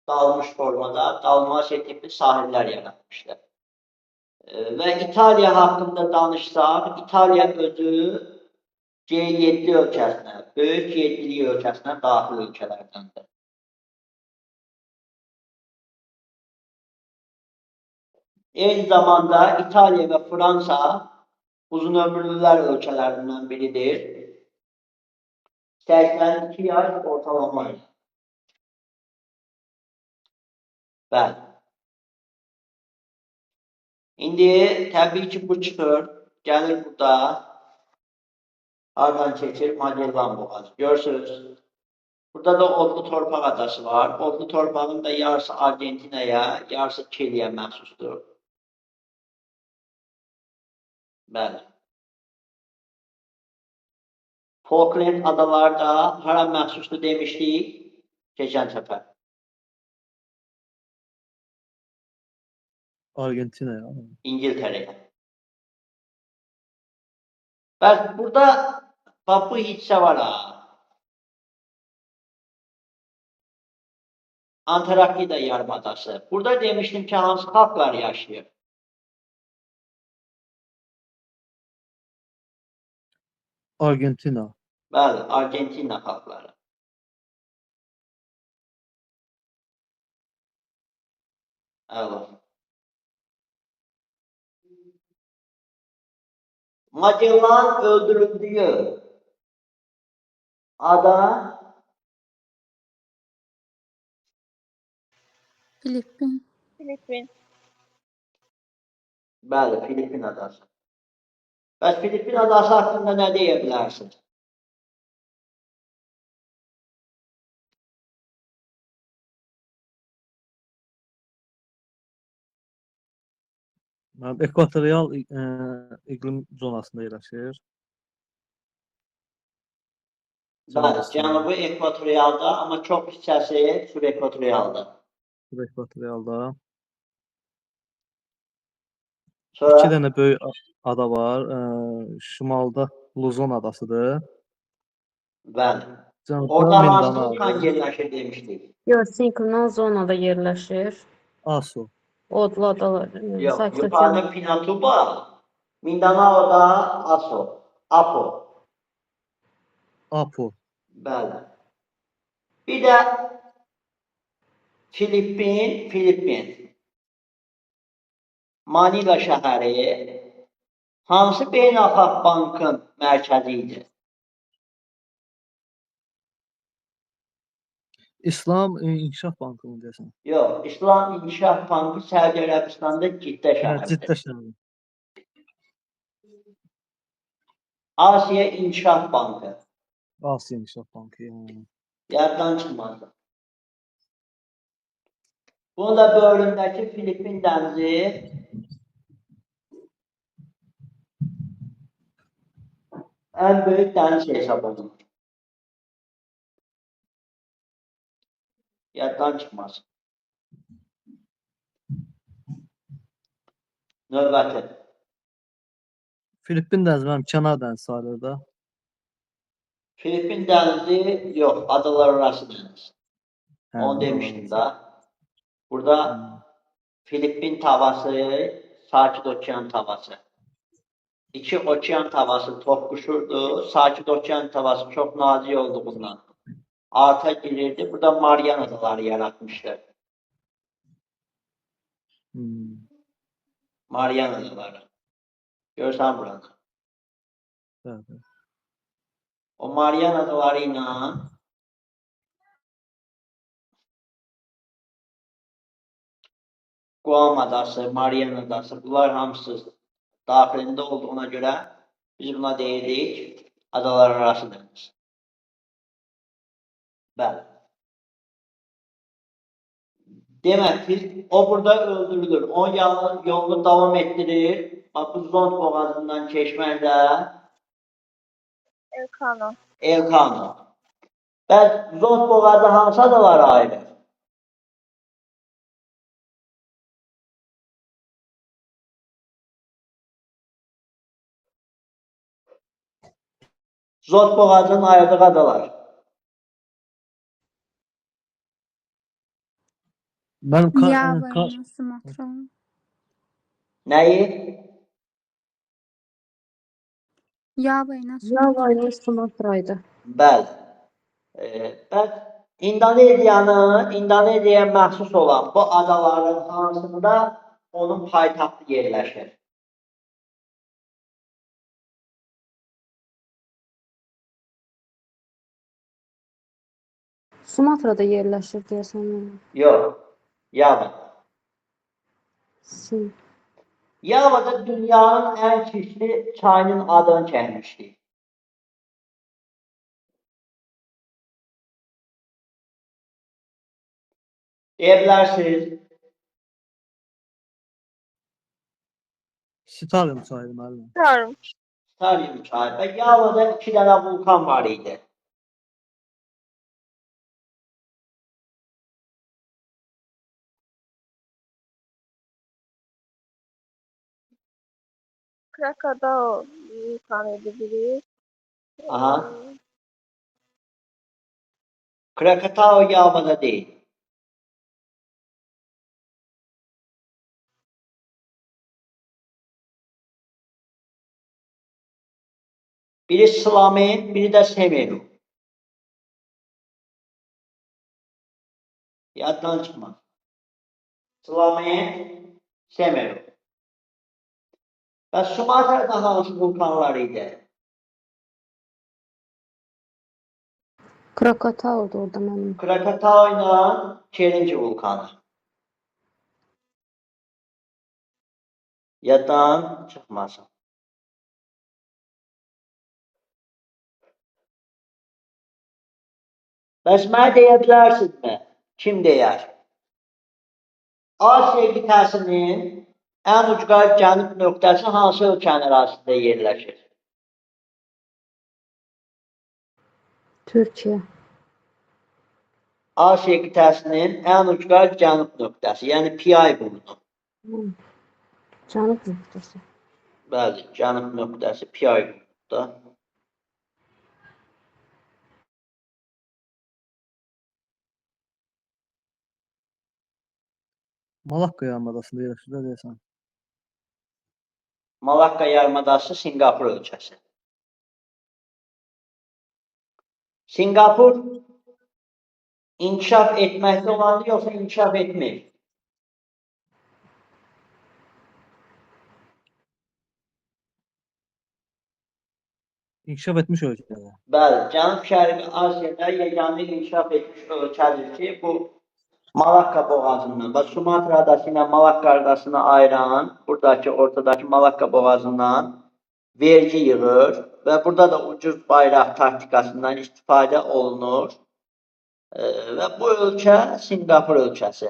dalmış formada Dalmasiya tipli sahillər yaratmışdı. Və İtaliya haqqında danışsaq, İtaliya özü G7 ölkəsinə, böyük 7-lik ölkəsinə daxil ölkələrdəndir. Eyni zamanda İtaliya və Fransa uzunömürlülər ölkələrindən biridir. 82 yaş ortalama. Bəli. İndi təbii ki, bu çıxır, gəlir burada. Hardan keçir? Magellan boğazı. Görürsünüz. Burada da Odlu Torpaq adası var. Odlu torpağın da yarısı Argentinaya, yarısı Çiliyə məxsusdur. Bəli. Falkland adaları da hara məxsusdur demişdik keçən səfər. Argentinaya. İngiltərəyə. Bəs burada bax bu hissə var ha. Antarktida yarımadası. Burada demişdim ki, hansı xalqlar yaşayır? Argentina. Bəli, Argentina xalqları. Əla. Magellan öldürüldüyü ada Filippin. Filippin. bəli, Filippin adası. Bəs Filippin adası haqqında nə deyə bilərsiniz? Ekvatorial iqlim zonasında yerləşir. Bəli, cənubi ekvatorialda, amma çox hissəsi subekvatorialdır. Ekvatorialda. Sonra İki dənə böyük ada var. Şimalda Luzon adasıdır. bəli. Cənubda Orada hansı Mindanao. vulkan yerləşir demişdik. Yox, sinkronal zonada yerləşir. Asu. Odlu adalar. Yox, Sakit yuxarıda Pinatuba, Mindanao'da Apo. Apo. Bəli. Bir də Filippin. Manila şəhəri hansı beynəlxalq bankın mərkəzi idi? İslam İnkişaf Bankı mı desən? Yox, İslam İnkişaf Bankı Səudi Ərəbistanda Ciddə şəhəridir. Ciddə şəhəri. Asiya İnkişaf Bankı. Asiya İnkişaf Bankı. Yaddan çıxmazdı. Bunu da bölümdəki Filippin dənizi ən böyük dəniz hesab olunur. Yaddan çıxmaz. Növbəti. Filippin dənizi mənim kənar dəniz sayılır da. Filippin dənizi yox, adalar arası dəniz. Hə, Onu adalar demişdim arası. da. Burada Hmm. Filippin tavası, Sakit Okean tavası. İki okean tavası toqquşurdu. Sakit Okean tavası çox nazik olduğundan arta girirdi. Burada Marian adaları yaratmışdı. Hmm. Marian adaları. Görsən buranı. Bəli. O Marian adaları ilə Guam adası, Marian adası, bunlar hamısı daxilində olduğuna görə biz buna deyirik adalar arası dəniz. Bəli. Demək ki, o burada öldürülür. O yolunu davam etdirir. Bax, bu Zond boğazından keçməklə Elkano. Elkano. Bəs Zond boğazı hansı adalara aiddir? Zond boğazının ayırdığı adalar. Mənim Yava ilə Sumatra. Nəyi? Yava ilə Yava Sumatra. ilə Sumatraydı. Bəli. Bəs İndoneziyaya məxsus olan bu adaların hansında onun paytaxtı yerləşir? Sumatrada yerləşir deyəsən. Yox. Yavada. Sim. Yavada dünyanın ən çirkli çayının adını çəkmişdik. Deyə bilərsiniz. Stalium çayı müəllim. Bilmiyorum. Starium çayı. Və Yavada 2 dənə vulkan var idi. Krakatau vulkanıydı biri. Aha. Krakatau Yavada deyil. Biri Slamen, biri də Semeru. Yaddan çıxmaz. Slamen, Semeru. Və Sumatrada hansı vulkanlar idi? Krakatau'dur orada mənim. Krakatau ilə Kerinci vulkanı. Yaddan çıxmasın. Bəs mənə deyə bilərsinizmi? Kim deyər? Asiya qitəsinin ən ucqar cənub nöqtəsi hansı ölkənin ərazisində yerləşir? Türkiyə. Asiya qitəsinin ən ucqar cənub nöqtəsi, yəni Piyay burnu. Cənub nöqtəsi. Bəli, cənub nöqtəsi Piyay burnuda. Malakka yarımadasında yerləşir də deyəsən. Malakka yarımadası Sinqapur ölkəsi. Sinqapur inkişaf etməkdə olandı, yoxsa inkişaf etmir? İnkişaf etmiş ölkədə. Bəli, Cənub-Şərqi Asiyada yeganə inkişaf etmiş ölkədir ki, bu Malakka boğazından, bax Sumatra adası ilə Malakka adasını ayıran, buradakı ortadakı Malakka boğazından vergi yığır və burada da ucuz bayraq taktikasından istifadə olunur. Və bu ölkə Sinqapur ölkəsi.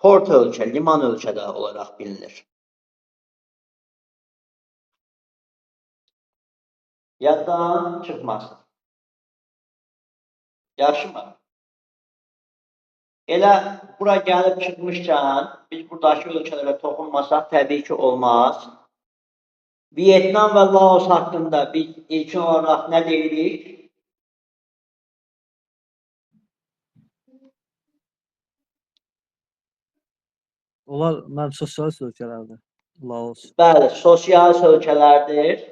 Port ölkə, liman ölkədə olaraq bilinir. Yaddan çıxmasın. Yaxşı mı? Elə bura gəlib çıxmışkən, biz buradakı ölkələrə toxunmasaq təbii ki, olmaz. Vyetnam və Laos haqqında biz ilkin olaraq nə deyirik? Onlar mən sosialist ölkələrdir. Laos. Bəli, sosialist ölkələrdir.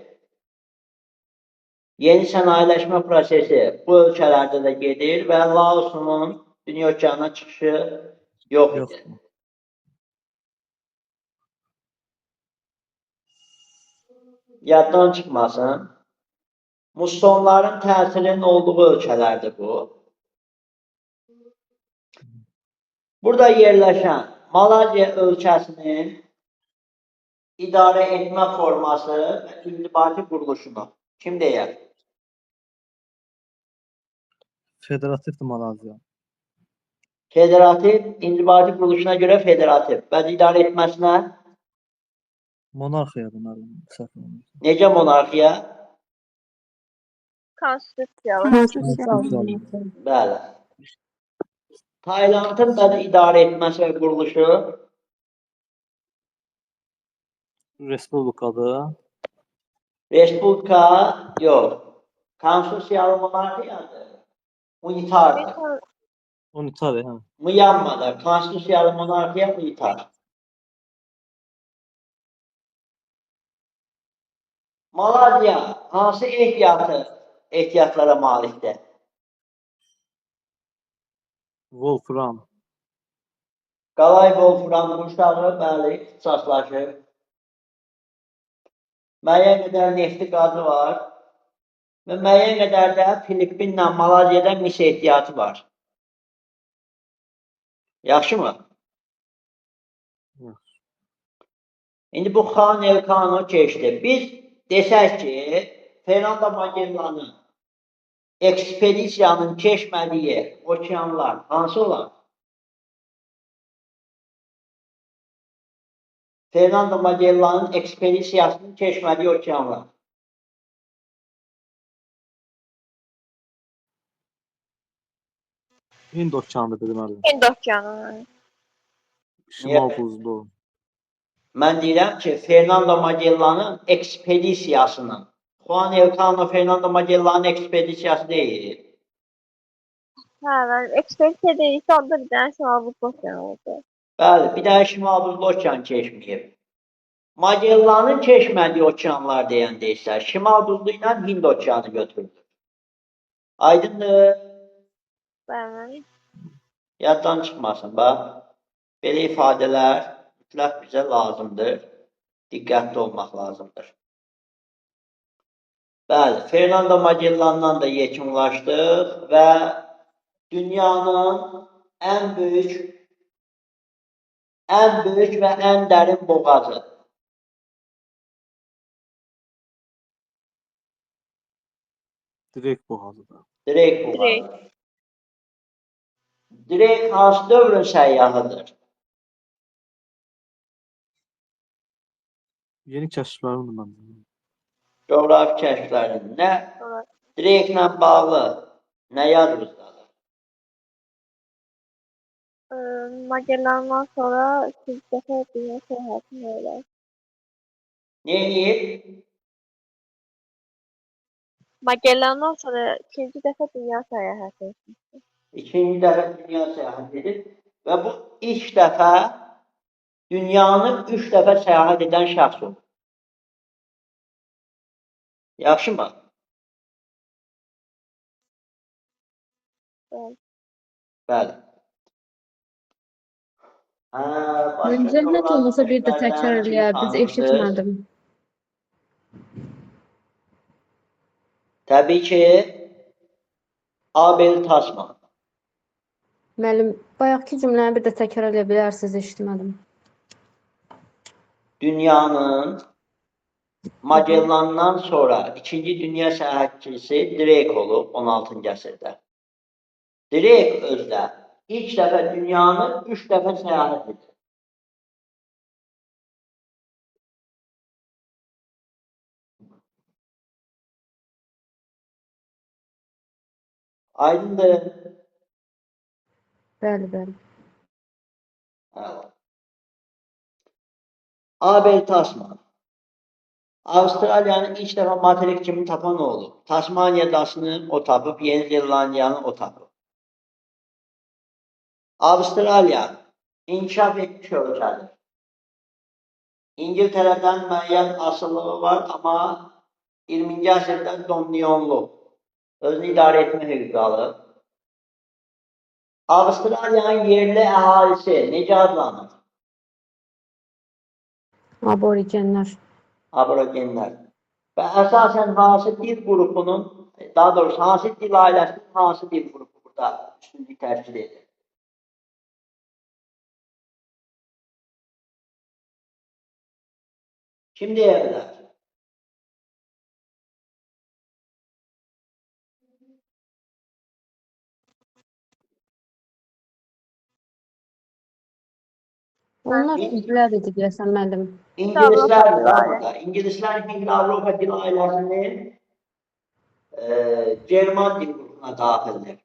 Yeni sənayeləşmə prosesi bu ölkələrdə də gedir və Laosun dünya okeanına çıxışı yox idi. Yoxdur. Yaddan çıxmasın. Mussonların təsirinin olduğu ölkələrdir bu. Burada yerləşən Malayziya ölkəsinin idarə etmə forması və inzibati quruluşunu kim deyər? Federativdir Malayziya. Federativ, inzibati quruluşuna görə federativ və idarə etməsinə Monarxiyadır mənim səhv olmursam. necə monarxiya? Konstitusiyalı. Konstitusiyalı. Bəli. Taylandın da idarə etməsi və quruluşu Respublikadır. respublika yox. Konstitusiyalı monarxiyadır. Unitardır. Unitar, hə. Myanmada konstitusiyalı monarxiya unitar. Malayziya hansı ehtiyatlara malikdir? Wolfram. Qalay Wolfram quşağı, bəli, ixtisaslaşır. Müəyyən qədər nefti qazı var və müəyyən qədər də Filippinlə Malayziyada mis ehtiyatı var. Yaxşımı? Yaxşı. İndi bu Khan Elkano keçdi. Biz desək ki, Fernando Magellan'ın ekspedisiyanın keçmədiyi okeanlar hansı olar? Fernando Magellan'ın ekspedisiyasının keçmədiyi okeanlar. Hind okeanıdır deməli. Hind okeanı. Şimal buzlu. Mən deyirəm ki, Fernando Magellan'ın ekspedisiyasının. Juan Elcano Fernando Magellan'ın ekspedisiyası deyil. Hə, mən ekspedisiya deyilsə, onda bir dənə Şimal Buzlu okeanı oldu. Bəli, bir dənə Şimal Buzlu okean keçməyib. Magellan'ın keçmədiyi okeanlar deyəndə isə Şimal Buzlu ilə Hind okeanı götürülür. Aydındır? Bəli. Yaddan çıxmasın, bax. Belə ifadələr mütləq bizə lazımdır. Diqqətli olmaq lazımdır. Bəli, Fernando Magellan'dan da yekunlaşdıq və dünyanın ən böyük və ən dərin boğazı. Direkt boğazıdır. Drake boğazı. Drake hansı dövrün səyyahıdır? Yeni kəşflərimdir məncə. Coğrafi kəşflərin nə? Drake'lə bağlı nə yadınızdadır? Magellan'dan sonra ikinci dəfə dünya səyahətini elədi. Nə eləyib? Magellan'dan sonra ikinci dəfə dünya səyahəti etmişdi. İkinci dəfə dünya səyahət edib və bu ilk dəfə dünyanı 3 dəfə səyahət edən şəxs oldu. Yaxşımı? Bəli. Bəli. Mən zəhmət olmasa bir də təkrar eləyə, biz eşitmədim. Təbii ki, Abel Tasman. Müəllim, bayaqki cümləni bir də təkrar eləyə bilərsiniz, eşitmədim. Dünyanın Magellan'dan sonra ikinci dünya səyahətçisi Drake olub 16-cı əsrdə. Drake özdə ilk dəfə dünyanı 3 dəfə səyahət edir. Aydındır. Bəli, bəli. Əla. Abel Tasman. Avustraliyanın ilk dəfə materik kimi tapan olub. Tasmaniya adasını o tapıb, Yeni Zelandiyanı o tapıb. Avustraliya inkişaf etmiş ölkədir. İngiltərədən müəyyən asılılığı var, amma 20-ci əsrdə dominionlu, özünü idarə etmə hüququ alıb. Avustraliyanın yerli əhalisi necə adlanır? Aborigenlər. Aborigenlər. Və əsasən hansı dil qrupunun, daha doğrusu hansı dil ailəsinin hansı dil qrupu burada üstünlük təşkil edir? Kim deyə bilər? Onlar hindlər idi deyəsən müəllim. İngilislərdir da burada. İngilislər Hind-Avropa dil ailəsinin German dil qrupuna daxildir.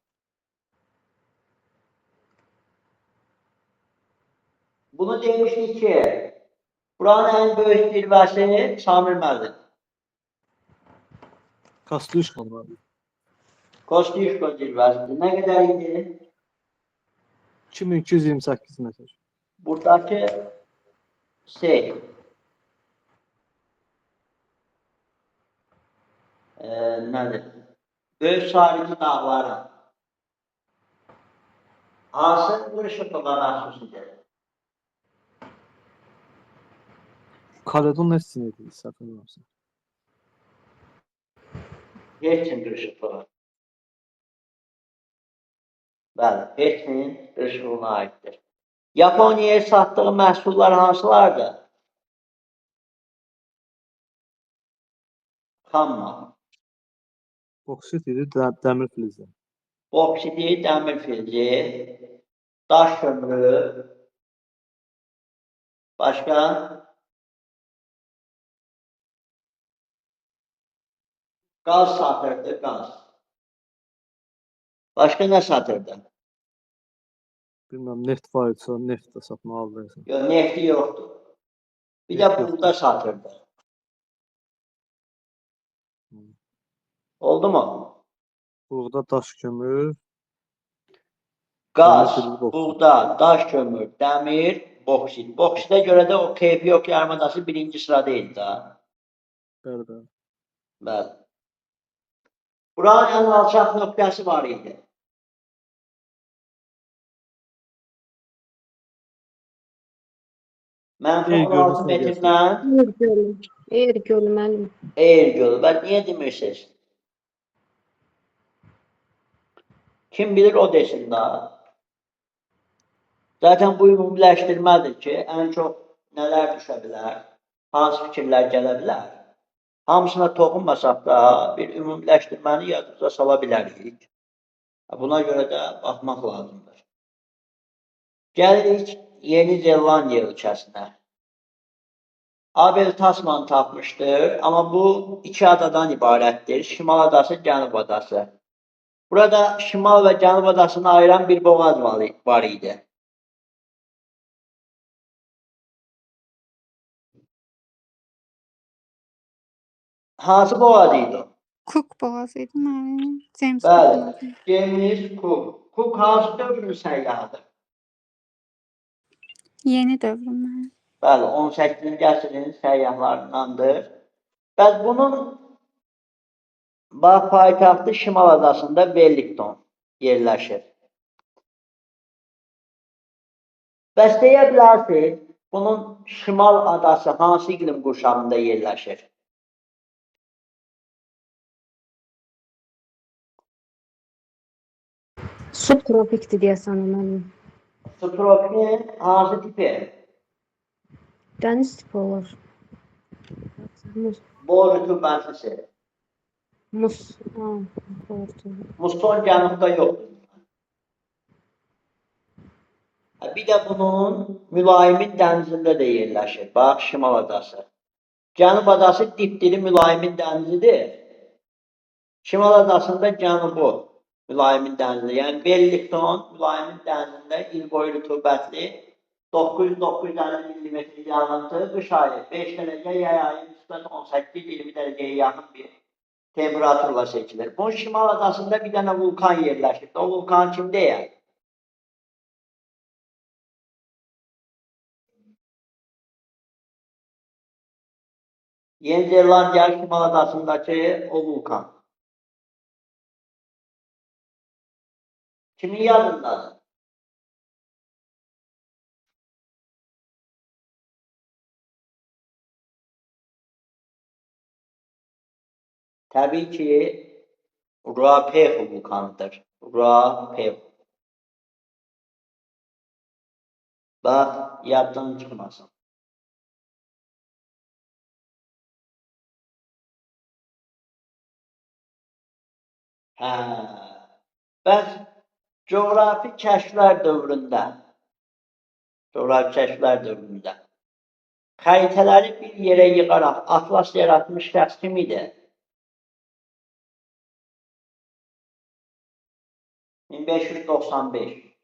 Bunu demişdik ki, buranın ən böyük zirvəsi Samir müəllim. Kastuşkan var. Kostiyushko zirvəsidir. Nə qədər idi? 2228 metr. Buradakı nədir? Böyük Sarıcı dağları. Hansı qırışıqlığa məxsusdur? Kaledon nesini idi? Səhv olmasa. Heç qırışıqlığa. Bəli, Peçinin qırışıqlığına aiddir. Yaponiyaya satdığı məhsullar hansılardır? Xammal. Boksit idi, dəmir filizdən. Boksiti, dəmir filci, daş kömürü, başqa? Qaz satırdı, qaz. Başqa nə satırdı? Bilməm, neft var idi, sonra neft də satmalı aldı. Yox, nefti yoxdur. Bir də buğda satırdı. Oldu mu? Buğda, daş kömür, Qaz, dəmir filzi, boksit. buğda, daş kömür, dəmir, boksit. Boksitə görə də o Keypiyok yarımadası birinci sırada idi da. Bəli, bəli. Bəli. Buranın ən alçaq nöqtəsi var idi. Mənfi Ey, 16 görmüsünüz metrdən Eğir gölü. Eğir gölü müəllim. Eğir gölü. Və niyə demirsiniz? Kim bilir o desin daha. Zaten bu ümumiləşdirmədir ki, ən çox nələr düşə bilər, hansı fikirlər gələ bilər. Hamısına toxunmasaq da bir ümumiləşdirməni yadımıza sala bilərik. Buna görə də baxmaq lazımdır. Gəlirik Yeni Zelandiya ölkəsinə. Abel Tasman tapmışdır, amma bu iki adadan ibarətdir. Şimal adası, Cənub adası. Burada Şimal və Cənub adasını ayıran bir boğaz var idi. Hansı boğaz idi o? Cook boğazı idi müəllim. James Bəli, Cook'un adı. James Cook. Cook hansı dövrün səyyahıdır? Yeni dövrün müəllim. Bəli, 18-ci əsrin səyyahlarındandır. Bəs bunun paytaxtı Şimal adasında Wellington yerləşir. Bəs deyə bilərsiniz, bunun Şimal adası hansı iqlim qurşağında yerləşir? Subtropikdir deyəsən müəllim. Subtropikin hansı tipi? Dəniz tipi olur. Bol rütubətlisi. Mus. Ha, doğru. Muson cənubda yoxdur. Bir də bunun mülayimin dənizində də yerləşir. Bax, Şimal adası. Cənub adası dipdiri mülayimin dənizidir. Şimal adasında cənubu mülayimin dənizində. Yəni Wellington mülayimin dənizində il boyu rütubətli 900-950 mm yağıntı, qış ayı 5 dərəcə, yay ayı müsbət 18-20 dərəcəyə yaxın bir temperaturla seçilir. Bunun şimal adasında bir dənə vulkan yerləşir. O vulkan kimdir? Yeni Zelandiya şimal adasındakı o vulkan. Kimin yadındadır? Təbii ki, Ruapehu vulkanıdır. Ruapehu. Bax, yaddan çıxmasın. Hə. Bəs coğrafi kəşflər dövründə xəritələri bir yerə yığaraq atlas yaratmış şəxs kim idi? 1595.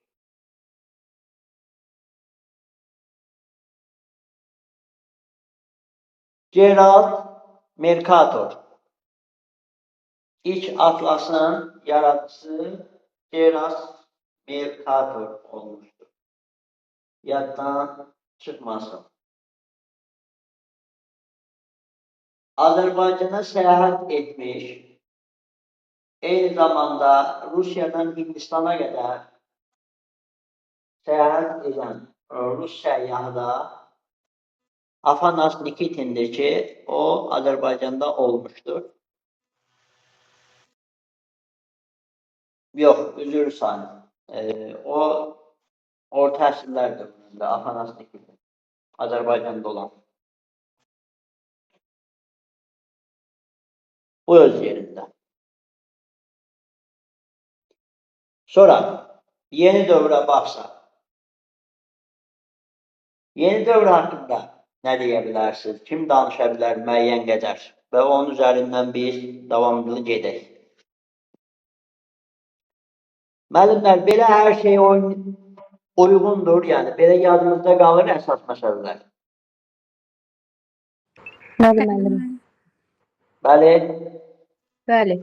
Gerald Mercator. İlk atlasın yaratıcısı Gerald Mercator olmuştur. Yaddan çıxmasın. Azərbaycana səyahət etmiş, eyni zamanda Rusiyadan Hindistana qədər səyahət edən Rus səyyahı da Afanas Nikitindir ki, o Azərbaycanda olmuşdur. Yox, üzr sayın. O orta əsrlər dövründə Afanas Nikitin Azərbaycanda olan. Bu öz yerində. Sonra yeni dövrə baxsaq. Yeni dövr haqqında nə deyə bilərsiniz? Kim danışa bilər müəyyən qədər? Və onun üzərindən biz davamlı gedək. Müəllimlər, belə hər şey uyğundur, yəni belə yadımızda qalır əsas məsələlər. Müəllim. Bəli. Bəli.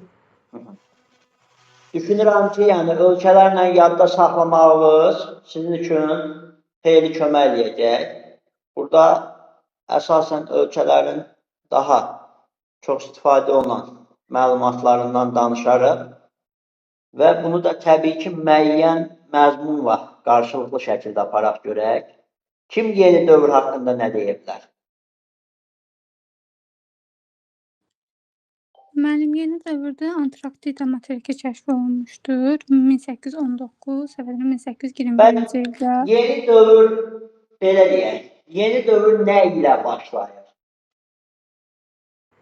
Düşünürəm ki, yəni ölkələrlə yadda saxlamağınız sizin üçün xeyli kömək eləyəcək. Burada əsasən ölkələrin daha çox istifadə olunan məlumatlarından danışarıq və bunu da təbii ki, müəyyən məzmunla qarşılıqlı şəkildə aparaq görək. Kim yeni dövr haqqında nə deyə bilər? Mənim yeni dövrdə Antarktida materiki kəşf olunmuşdur. 1819, səfərdə 1821-ci ildə. Yeni dövr, belə deyək, yeni dövr nə ilə başlayır?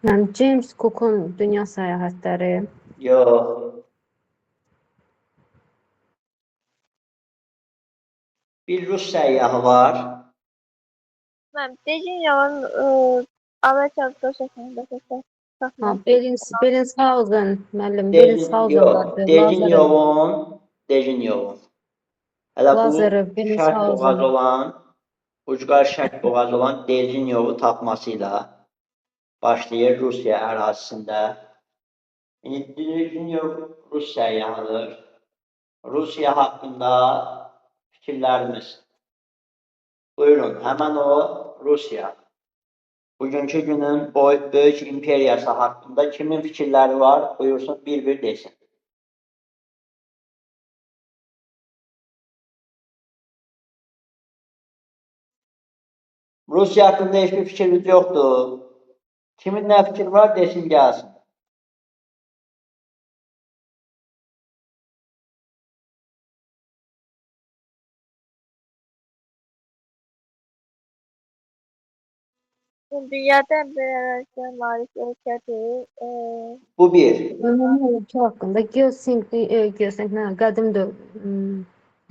Yəni James Cook'un dünya səyahətləri. Yox. Bir Rus səyyahı var. Mən Dejinyavan Amerikada şəklində Bellingshausen, müəllim, Bellingshausen vardı. Dejinyavan. Hələ bu şərq boğazı olan, ucqar şərq boğazı olan Dejinyavu tapmasıyla başlayır Rusiya ərazisində. Dejinyav Rus səyyahıdır. Rusiya haqqında fikirlərimiz. Buyurun, həmən o Rusiya. Bugünkü günün böyük imperiyası haqqında kimin fikirləri var? Buyursun, bir-bir desin. Rusiya haqqında heç bir fikriniz yoxdur. Kimin nə fikir var, desin, gəlsin. Dünyada ərazisiyə malik ölkədir. Bu bir. Ümumi ölkə haqqında qədim dövr,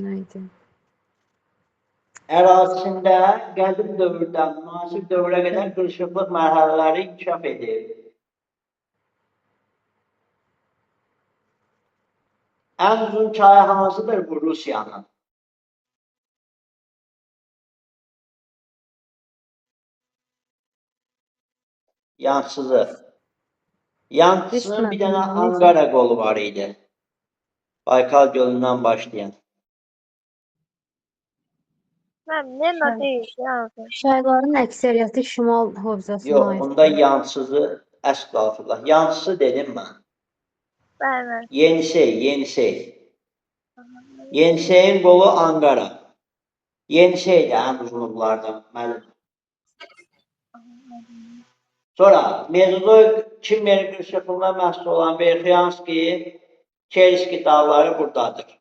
nə idi? Ərazisində qədim dövrdən müasir dövrə qədər qırışıqlıq mərhələləri inkişaf edir. Ən uzun çayı hansıdır bu Rusiyanın? Yansızı. Yansızın bir dənə Düşmədim. Ankara qolu var idi. Baykal gölündən başlayan. Mən Nena deyil, yazdım. Çayların əksəriyyəti şimal hövzəsinə Yox, aiddir. bunda yansızı əstağfurullah. Yansızı dedim mən. Bəli. Yenisey. Yenisey'in qolu Ankara. Yenisey də ən uzunluqlardan müəllim. Sonra Mezozoik Kimmer qırışıqlığına məhsul olan Verxyanski, Kerski dağları buradadır.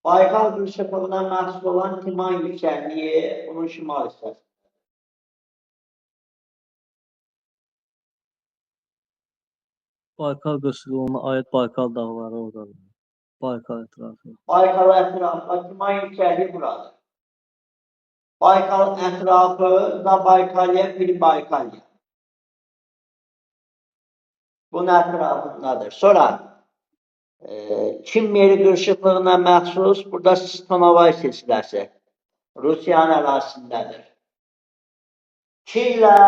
Baykal qırışıqlığına məhsul olan Timay yüksəkliyi bunun şimal hissəsi. Baykal qırışıqlığına aid Baykal dağları oradadır. Baykal ətrafı. Baykal ətrafı, Timay yüksəkliyi buradır. Baykal ətrafı Zabaykalya, Pribaykalya. Bunun ətrafındadır. Sonra Kimmer qırışıqlığına məxsus burada Stanovay silsiləsi Rusiyanın ərazisindədir. Çin ilə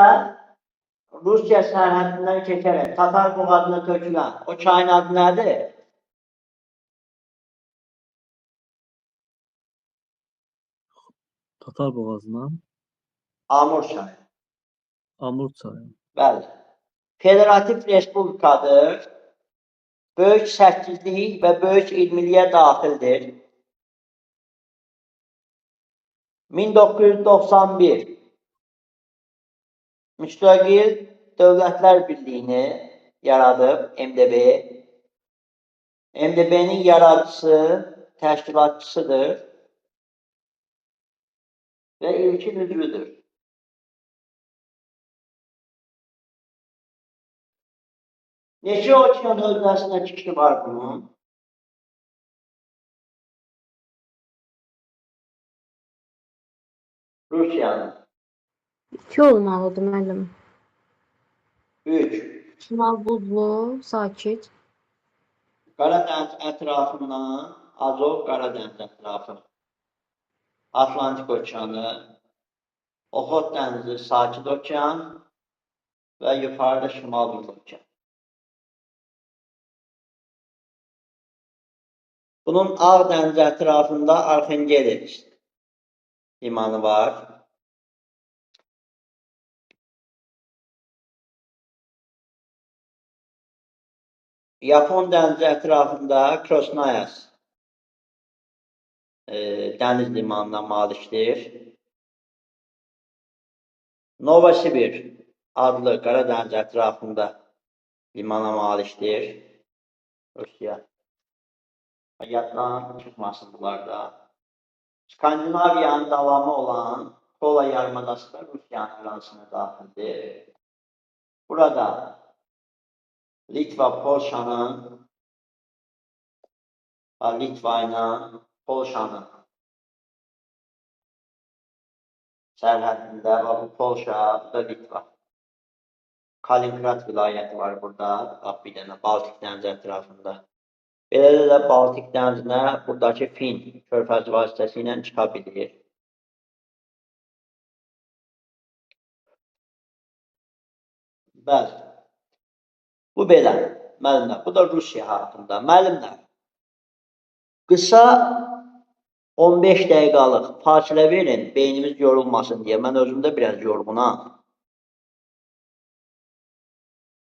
Rusiya sərhəddindən keçərək Tatar boğazına tökülən o çayın adı nədir? Tatar boğazına Amur çayı. Amur çayı. Bəli. Federativ respublikadır. Böyük səkizlik və böyük ilmiliyə daxildir. 1991 Müstəqil Dövlətlər Birliyini yaradıb MDB. MDB-nin yaradıcısı, təşkilatçısıdır və ilkin üzvüdür. Neçə okean hövzəsində çıxışı var bunun? Rusiyanın. 2 olmalıdır müəllim. 3. Şimal buzlu, sakit. Qaradəniz ətrafından Azov Qaradəniz ətrafı. Atlantik okeanı, Oxot dənizi sakit okean və yuxarıda şimal buzlu okean. Bunun Ağ dəniz ətrafında Arxangelsk limanı var. Yapon dənizi ətrafında Krasnoyarsk dəniz limanına malikdir. Novosibir adlı Qaradəniz ətrafında limana malikdir. Rusiya. Yaddan çıxmasın bunlarda. Skandinaviyanın davamı olan Kola yarımadası da Rusiyanın ərazisine daxildir. Burada Litva, Polşanın Litva ilə Polşanın sərhədində bu Polşa, bu da Litva. Kaliningrad vilayəti var burada, bir dənə Baltik dənizi ətrafında. Beləliklə də Baltik dənizinə buradakı Fin körfəzi vasitəsilə çıxa bilir. Bəli. Bu belə, müəllimlər. Bu da Rusiya haqqında. Müəllimlər, qısa 15 dəqiqəlik fasilə verin, beynimiz yorulmasın deyə. Mən özüm də biraz yorğunam.